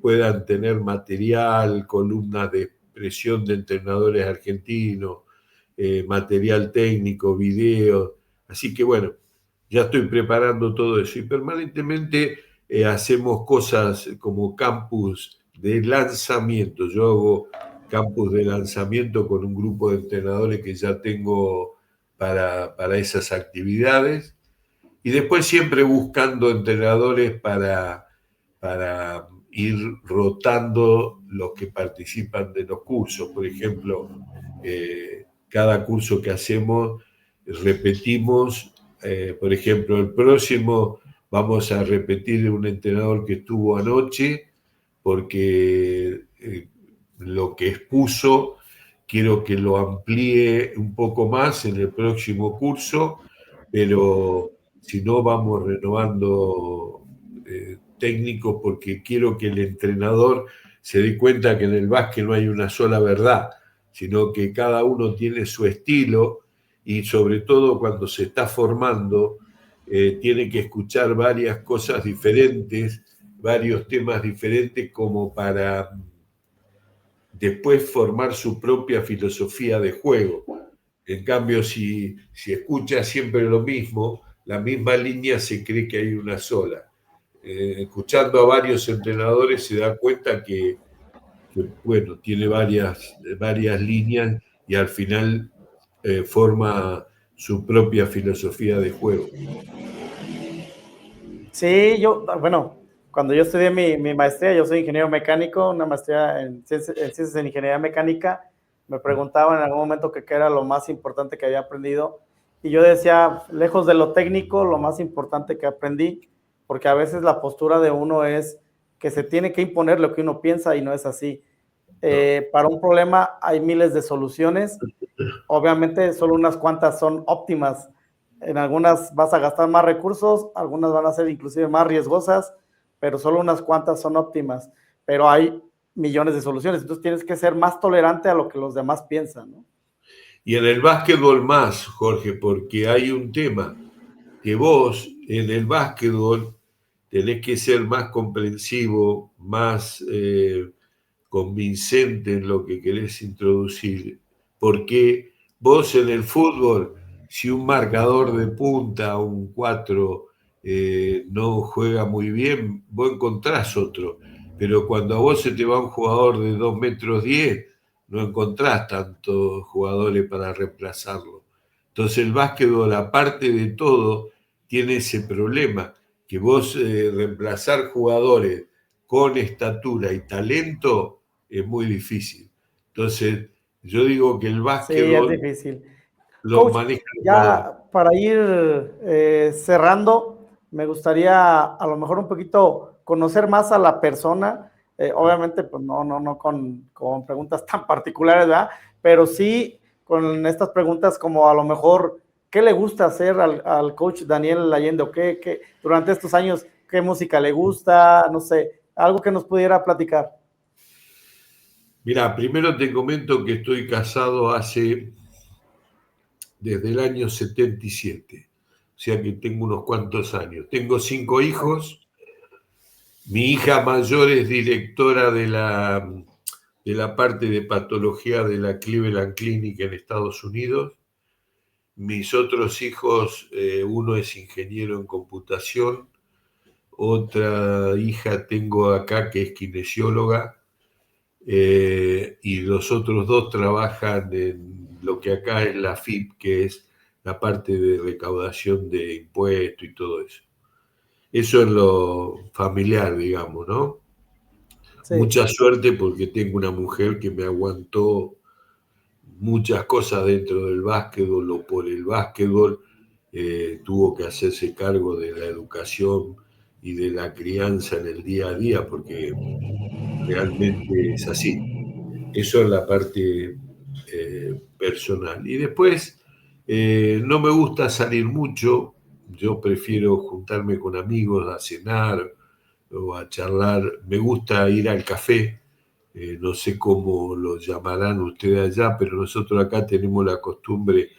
puedan tener material, columnas de expresión de entrenadores argentinos, material técnico, videos. Así que bueno, ya estoy preparando todo eso y permanentemente hacemos cosas como campus de lanzamiento. Yo hago campus de lanzamiento con un grupo de entrenadores que ya tengo para esas actividades y después siempre buscando entrenadores para ir rotando los que participan de los cursos. Por ejemplo, cada curso que hacemos repetimos, por ejemplo, el próximo vamos a repetir un entrenador que estuvo anoche porque lo que expuso quiero que lo amplíe un poco más en el próximo curso, pero si no vamos renovando técnicos porque quiero que el entrenador se dé cuenta que en el básquet no hay una sola verdad, sino que cada uno tiene su estilo y sobre todo cuando se está formando, tiene que escuchar varias cosas diferentes, varios temas diferentes como para después formar su propia filosofía de juego. En cambio, si escucha siempre lo mismo, la misma línea, se cree que hay una sola. Escuchando a varios entrenadores se da cuenta bueno, tiene varias líneas y al final forma su propia filosofía de juego. Sí, bueno, cuando yo estudié mi maestría, yo soy ingeniero mecánico, una maestría en ciencias en ingeniería mecánica, me preguntaban en algún momento qué era lo más importante que había aprendido, y yo decía, lejos de lo técnico, lo más importante que aprendí, porque a veces la postura de uno es que se tiene que imponer lo que uno piensa y no es así. No. Para un problema hay miles de soluciones, obviamente solo unas cuantas son óptimas. En algunas vas a gastar más recursos, algunas van a ser inclusive más riesgosas, pero solo unas cuantas son óptimas. Pero hay millones de soluciones, entonces tienes que ser más tolerante a lo que los demás piensan, ¿no? Y en el básquetbol más, Jorge, porque hay un tema, que vos en el básquetbol tenés que ser más comprensivo, más convincente en lo que querés introducir, porque vos en el fútbol, si un marcador de punta, un 4 no juega muy bien, vos encontrás otro, pero cuando a vos se te va un jugador de 2 metros 10, no encontrás tantos jugadores para reemplazarlo. Entonces el básquetbol, aparte de todo, tiene ese problema, que vos reemplazar jugadores con estatura y talento es muy difícil. Entonces, yo digo que el Sí, es básquetbol difícil. lo Coach, maneja el jugador. ya para ir cerrando, me gustaría a lo mejor un poquito conocer más a la persona. Obviamente, pues no con preguntas tan particulares, ¿verdad? Pero sí con estas preguntas como a lo mejor, ¿qué le gusta hacer al coach Daniel Allende? ¿O qué durante estos años, qué música le gusta? No sé, algo que nos pudiera platicar. Mira, primero te comento que estoy casado desde el año 77, o sea que tengo unos cuantos años. Tengo 5 hijos. Mi hija mayor es directora de la parte de patología de la Cleveland Clinic en Estados Unidos. Mis otros hijos, uno es ingeniero en computación, otra hija tengo acá que es kinesióloga, y los otros dos trabajan en lo que acá es la FIP, que es la parte de recaudación de impuestos y todo eso. Eso es lo familiar, digamos, ¿no? Sí. Mucha suerte porque tengo una mujer que me aguantó muchas cosas dentro del básquetbol o por el básquetbol. Tuvo que hacerse cargo de la educación y de la crianza en el día a día porque realmente es así. Eso es la parte personal. Y después, no me gusta salir mucho, yo prefiero juntarme con amigos a cenar o a charlar. Me gusta ir al café, no sé cómo lo llamarán ustedes allá, pero nosotros acá tenemos la costumbre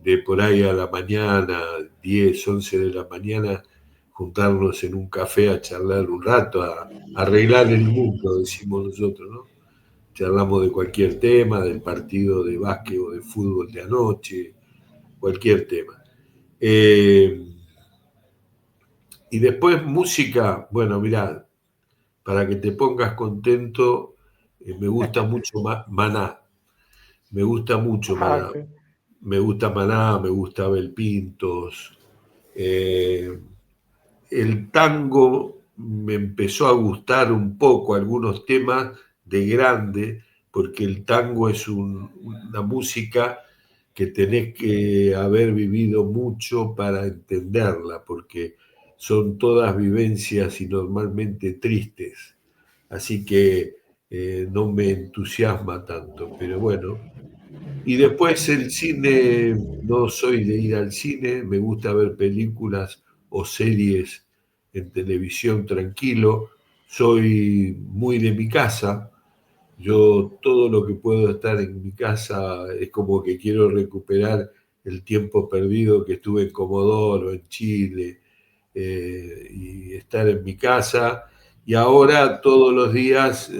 de por ahí a la mañana, 10, 11 de la mañana, juntarnos en un café a charlar un rato, a arreglar el mundo, decimos nosotros, ¿no? Charlamos de cualquier tema, del partido de básquet o de fútbol de anoche, cualquier tema. Y después música, bueno, mira, para que te pongas contento, me gusta mucho Maná, me gusta mucho Ah, Maná, ok. me gusta Maná, me gusta Abel Pintos. eh, el tango me empezó a gustar un poco, algunos temas de grande, porque el tango es una música que tenés que haber vivido mucho para entenderla, porque son todas vivencias y normalmente tristes. Así que no me entusiasma tanto, pero bueno. Y después el cine, no soy de ir al cine, me gusta ver películas o series en televisión tranquilo. Soy muy de mi casa. Yo todo lo que puedo estar en mi casa es como que quiero recuperar el tiempo perdido que estuve en Comodoro, en Chile, y estar en mi casa. Y ahora todos los días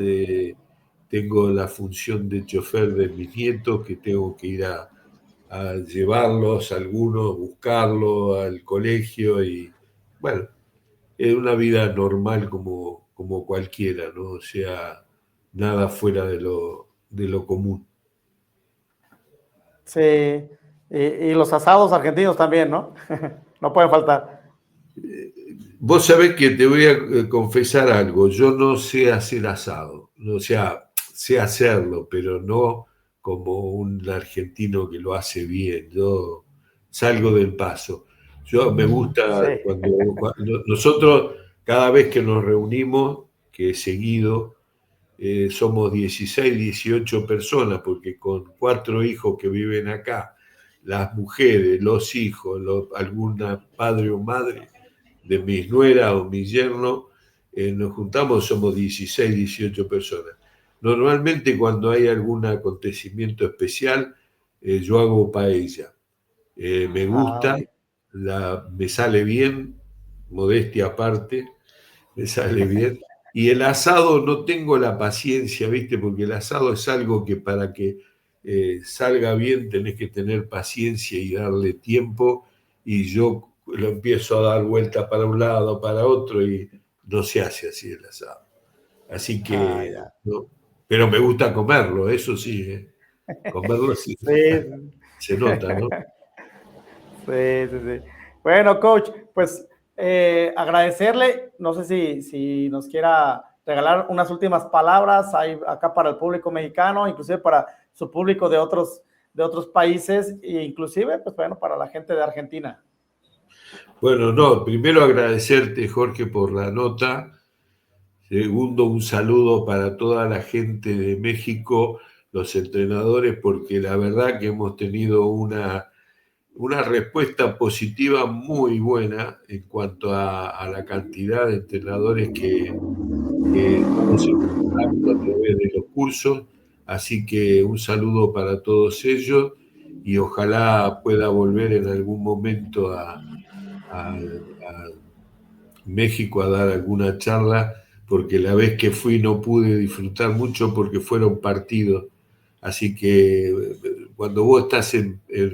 tengo la función de chofer de mis nietos, que tengo que ir a llevarlos, algunos, buscarlos al colegio y bueno, es una vida normal como cualquiera, ¿no? O sea, nada fuera de lo común. Sí, y los asados argentinos también, ¿no? No pueden faltar. Vos sabés que te voy a confesar algo, yo no sé hacer asado, o sea, sé hacerlo, pero no como un argentino que lo hace bien, yo salgo del paso. Yo me gusta Sí. cuando nosotros, cada vez que nos reunimos, que es seguido, somos 16, 18 personas, porque con 4 hijos que viven acá, las mujeres, los hijos, alguna padre o madre de mis nueras o mi yerno, nos juntamos, somos 16, 18 personas. Normalmente cuando hay algún acontecimiento especial, yo hago paella. Me Ah, gusta, ok. me sale bien, modestia aparte, me sale bien. Y el asado no tengo la paciencia, ¿viste? Porque el asado es algo que para que salga bien tenés que tener paciencia y darle tiempo. Y yo lo empiezo a dar vuelta para un lado, para otro, y no se hace así el asado. Así Ah, que, ya. no. Pero me gusta comerlo, eso sí, ¿eh? Comerlo sí, Sí, se nota, ¿no? sí, sí, sí. Bueno, coach, pues agradecerle, no sé si nos quiera regalar unas últimas palabras ahí, acá para el público mexicano, inclusive para su público de otros países, e inclusive, pues bueno, para la gente de Argentina. Bueno, no, primero agradecerte, Jorge, por la nota. Segundo, un saludo para toda la gente de México, los entrenadores, porque la verdad que hemos tenido una respuesta positiva muy buena en cuanto a la cantidad de entrenadores que estamos encontrando a través de los cursos. Así que un saludo para todos ellos y ojalá pueda volver en algún momento a México a dar alguna charla, porque la vez que fui no pude disfrutar mucho porque fueron partidos. Así que cuando vos estás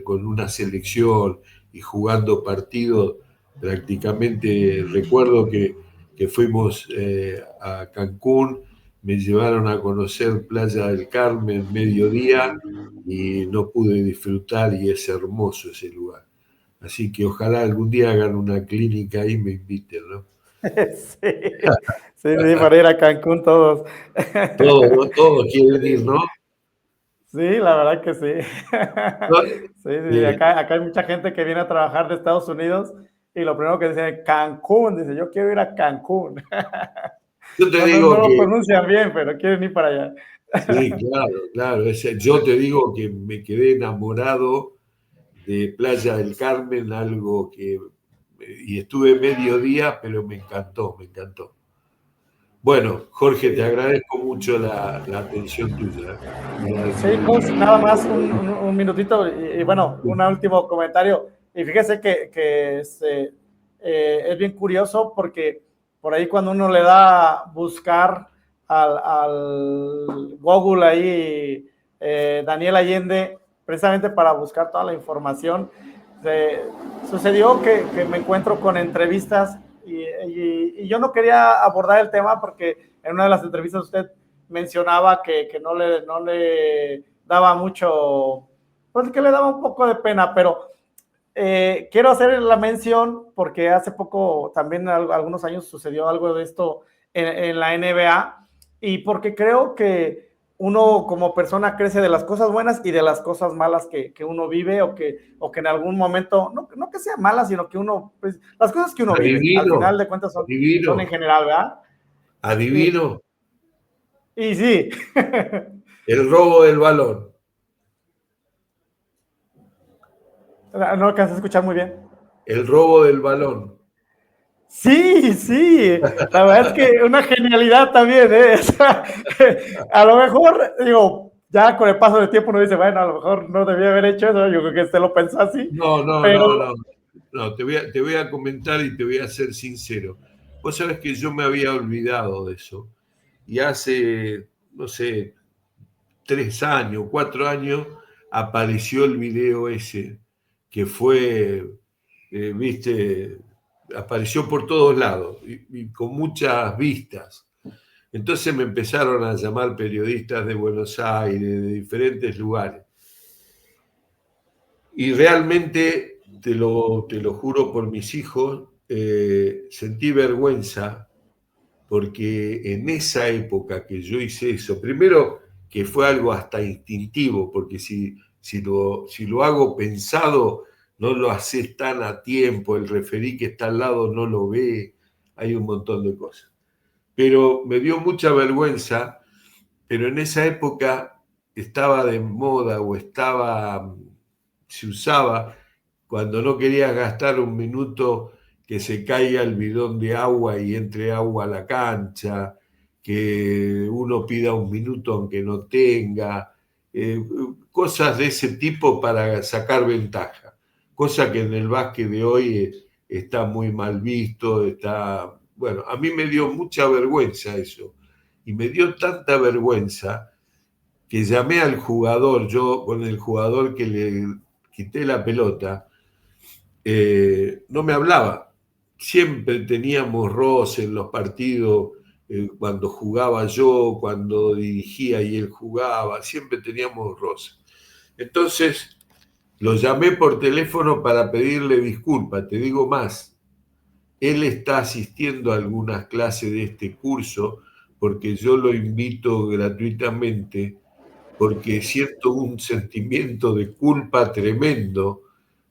con una selección y jugando partidos, prácticamente recuerdo que fuimos a Cancún, me llevaron a conocer Playa del Carmen mediodía y no pude disfrutar y es hermoso ese lugar. Así que ojalá algún día hagan una clínica ahí y me inviten, ¿no? Sí, sí, sí, para ir a Cancún todos. Todos quieren ir, ¿no? Sí, la verdad que sí. No, Sí, sí, eh, acá hay mucha gente que viene a trabajar de Estados Unidos y lo primero que dice Cancún, dice yo quiero ir a Cancún. yo te No, no, no digo lo que, pronuncian bien, pero quieren ir para allá. sí, claro, claro. Yo te digo que me quedé enamorado de Playa del Carmen, algo y estuve medio día, pero me encantó, me encantó. Bueno, Jorge, te Sí. agradezco mucho la atención tuya. Sí, coach, nada más un minutito y bueno, un último comentario. Y fíjese que es bien curioso porque por ahí cuando uno le da buscar al Google ahí, Daniel Allende, precisamente para buscar toda la información, se, sucedió que me encuentro con entrevistas y yo no quería abordar el tema porque en una de las entrevistas usted mencionaba que no le daba mucho, pues que le daba un poco de pena, pero quiero hacer la mención porque hace poco, también algunos años sucedió algo de esto en la NBA y porque creo que uno como persona crece de las cosas buenas y de las cosas malas que uno vive o que en algún momento, no que sea malas, sino que uno, pues las cosas que uno vive, al Adivino, final de cuentas son en adivino, general, ¿verdad? Y, adivino, y sí. el robo del balón. No alcancé a escuchar muy bien. El robo del balón. Sí, sí, la verdad es que una genialidad también, ¿eh? O sea, a lo mejor, digo, ya con el paso del tiempo uno dice, bueno, a lo mejor no debía haber hecho eso, yo creo que usted lo pensó así, No, no, pero no, no. No, te voy a comentar y te voy a ser sincero. Vos sabés que yo me había olvidado de eso. Y hace, no sé, 3 años, 4 años, apareció el video ese, que fue, viste, apareció por todos lados y con muchas vistas. Entonces me empezaron a llamar periodistas de Buenos Aires, de diferentes lugares. Y realmente, te lo juro por mis hijos, sentí vergüenza porque en esa época que yo hice eso, primero que fue algo hasta instintivo, porque si lo hago pensado, no lo haces tan a tiempo, el referí que está al lado no lo ve, hay un montón de cosas. Pero me dio mucha vergüenza, pero en esa época estaba de moda o se usaba cuando no querías gastar un minuto que se caiga el bidón de agua y entre agua a la cancha, que uno pida un minuto aunque no tenga, cosas de ese tipo para sacar ventaja, cosa que en el básquet de hoy está muy mal visto, bueno, a mí me dio mucha vergüenza eso, y me dio tanta vergüenza que llamé al jugador, yo con el jugador que le quité la pelota, no me hablaba. Siempre teníamos roce en los partidos, cuando jugaba yo, cuando dirigía y él jugaba, siempre teníamos roce. Entonces, lo llamé por teléfono para pedirle disculpas, te digo más, él está asistiendo a algunas clases de este curso porque yo lo invito gratuitamente porque siento un sentimiento de culpa tremendo,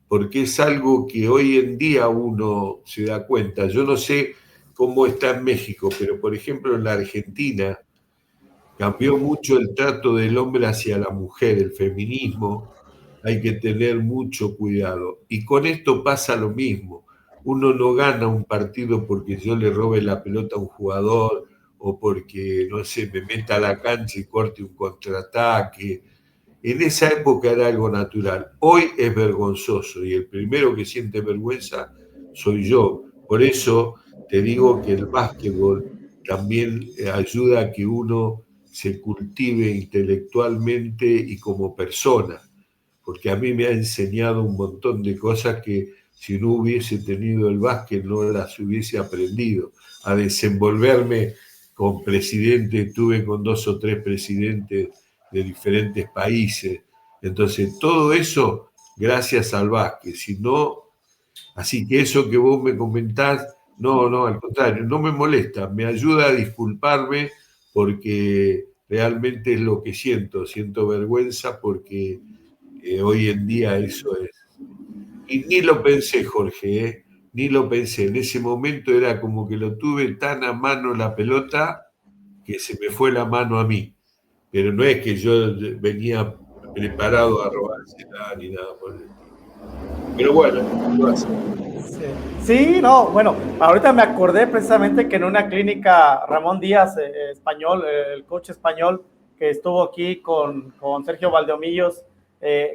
porque es algo que hoy en día uno se da cuenta. Yo no sé cómo está en México, pero por ejemplo en la Argentina cambió mucho el trato del hombre hacia la mujer, el feminismo, hay que tener mucho cuidado. Y con esto pasa lo mismo. Uno no gana un partido porque yo le robe la pelota a un jugador o porque, no sé, me meta a la cancha y corte un contraataque. En esa época era algo natural. Hoy es vergonzoso y el primero que siente vergüenza soy yo. Por eso te digo que el básquetbol también ayuda a que uno se cultive intelectualmente y como persona, porque a mí me ha enseñado un montón de cosas que si no hubiese tenido el básquet no las hubiese aprendido, a desenvolverme con presidentes, tuve con 2 o 3 presidentes de diferentes países, entonces todo eso gracias al básquet, si no, así que eso que vos me comentás, no, no, al contrario, no me molesta, me ayuda a disculparme porque realmente es lo que siento vergüenza porque hoy en día eso es. Y ni lo pensé, Jorge, ni lo pensé. En ese momento era como que lo tuve tan a mano la pelota que se me fue la mano a mí. Pero no es que yo venía preparado a robársela ni nada por el estilo. Pero bueno, ¿qué va a hacer? sí. Sí, no, bueno, ahorita me acordé precisamente que en una clínica Ramón Díaz, español, el coach español que estuvo aquí con Sergio Valdeomillos,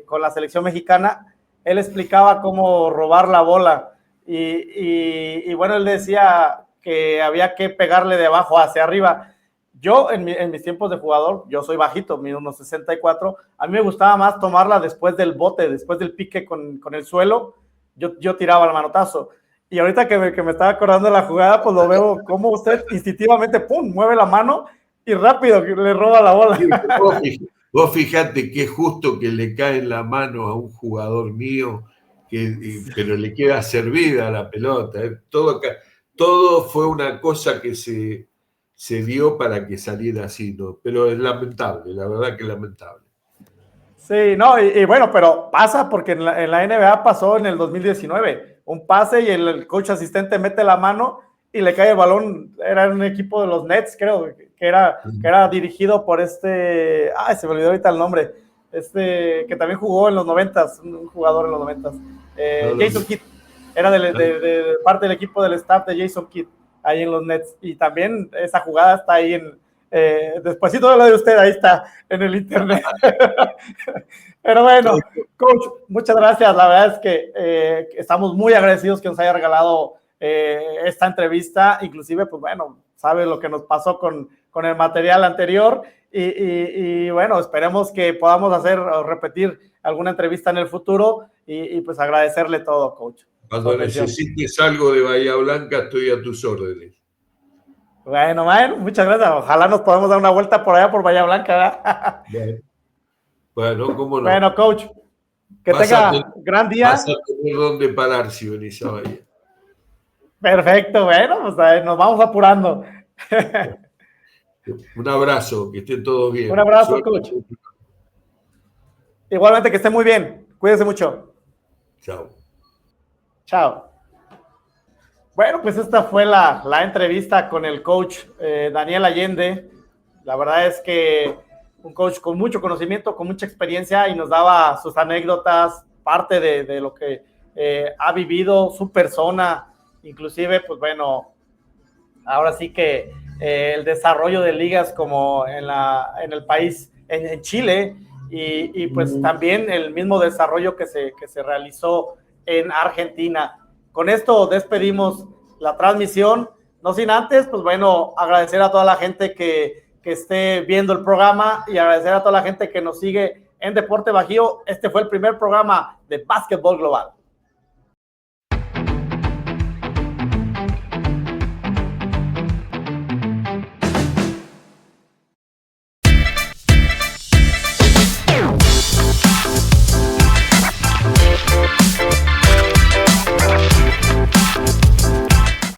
con la selección mexicana, él explicaba cómo robar la bola y bueno, él decía que había que pegarle de abajo hacia arriba. Yo en mis tiempos de jugador, yo soy bajito, mido unos 64, a mí me gustaba más tomarla después del bote, después del pique con el suelo, yo tiraba el manotazo. Y ahorita que me estaba acordando de la jugada, pues lo veo como usted instintivamente, pum, mueve la mano y rápido le roba la bola. Sí, vos fijate que es justo que le cae en la mano a un jugador mío, pero le queda servida la pelota. Todo fue una cosa que se dio para que saliera así, ¿no? Pero es lamentable, la verdad que es lamentable. Sí, no, y bueno, pero pasa porque en la NBA pasó en el 2019, un pase y el coach asistente mete la mano y le cae el balón, era un equipo de los Nets, creo, que era dirigido por se me olvidó ahorita el nombre, que también jugó en los 90s, un jugador en los 90s, No, no, Jason Kidd, era de parte del equipo del staff de Jason Kidd, ahí en los Nets, y también esa jugada está ahí Despuésito de lo de usted, ahí está, en el internet. Pero bueno, coach, muchas gracias. La verdad es que estamos muy agradecidos que nos haya regalado esta entrevista. Inclusive, pues bueno, sabe lo que nos pasó con el material anterior. Y bueno, esperemos que podamos hacer o repetir alguna entrevista en el futuro y pues agradecerle todo, coach. Cuando necesites algo de Bahía Blanca, estoy a tus órdenes. Bueno, muchas gracias. Ojalá nos podamos dar una vuelta por allá por Bahía Blanca, ¿verdad? Bueno, cómo no. Bueno, coach, que tenga gran día. Vas a tener dónde parar si venís a Bahía. Perfecto, bueno, pues nos vamos apurando. Un abrazo, que estén todos bien. Un abrazo, coach. Igualmente, que esté muy bien. Cuídense mucho. Chao. Chao. Bueno, pues esta fue la entrevista con el coach Daniel Allende. La verdad es que un coach con mucho conocimiento, con mucha experiencia y nos daba sus anécdotas, parte de lo que ha vivido, su persona, inclusive, pues bueno, ahora sí que el desarrollo de ligas como en el país, en Chile, y pues también el mismo desarrollo que se realizó en Argentina. Con esto despedimos la transmisión, no sin antes, pues bueno, agradecer a toda la gente que esté viendo el programa y agradecer a toda la gente que nos sigue en Deporte Bajío. Este fue el primer programa de Básquetbol Global.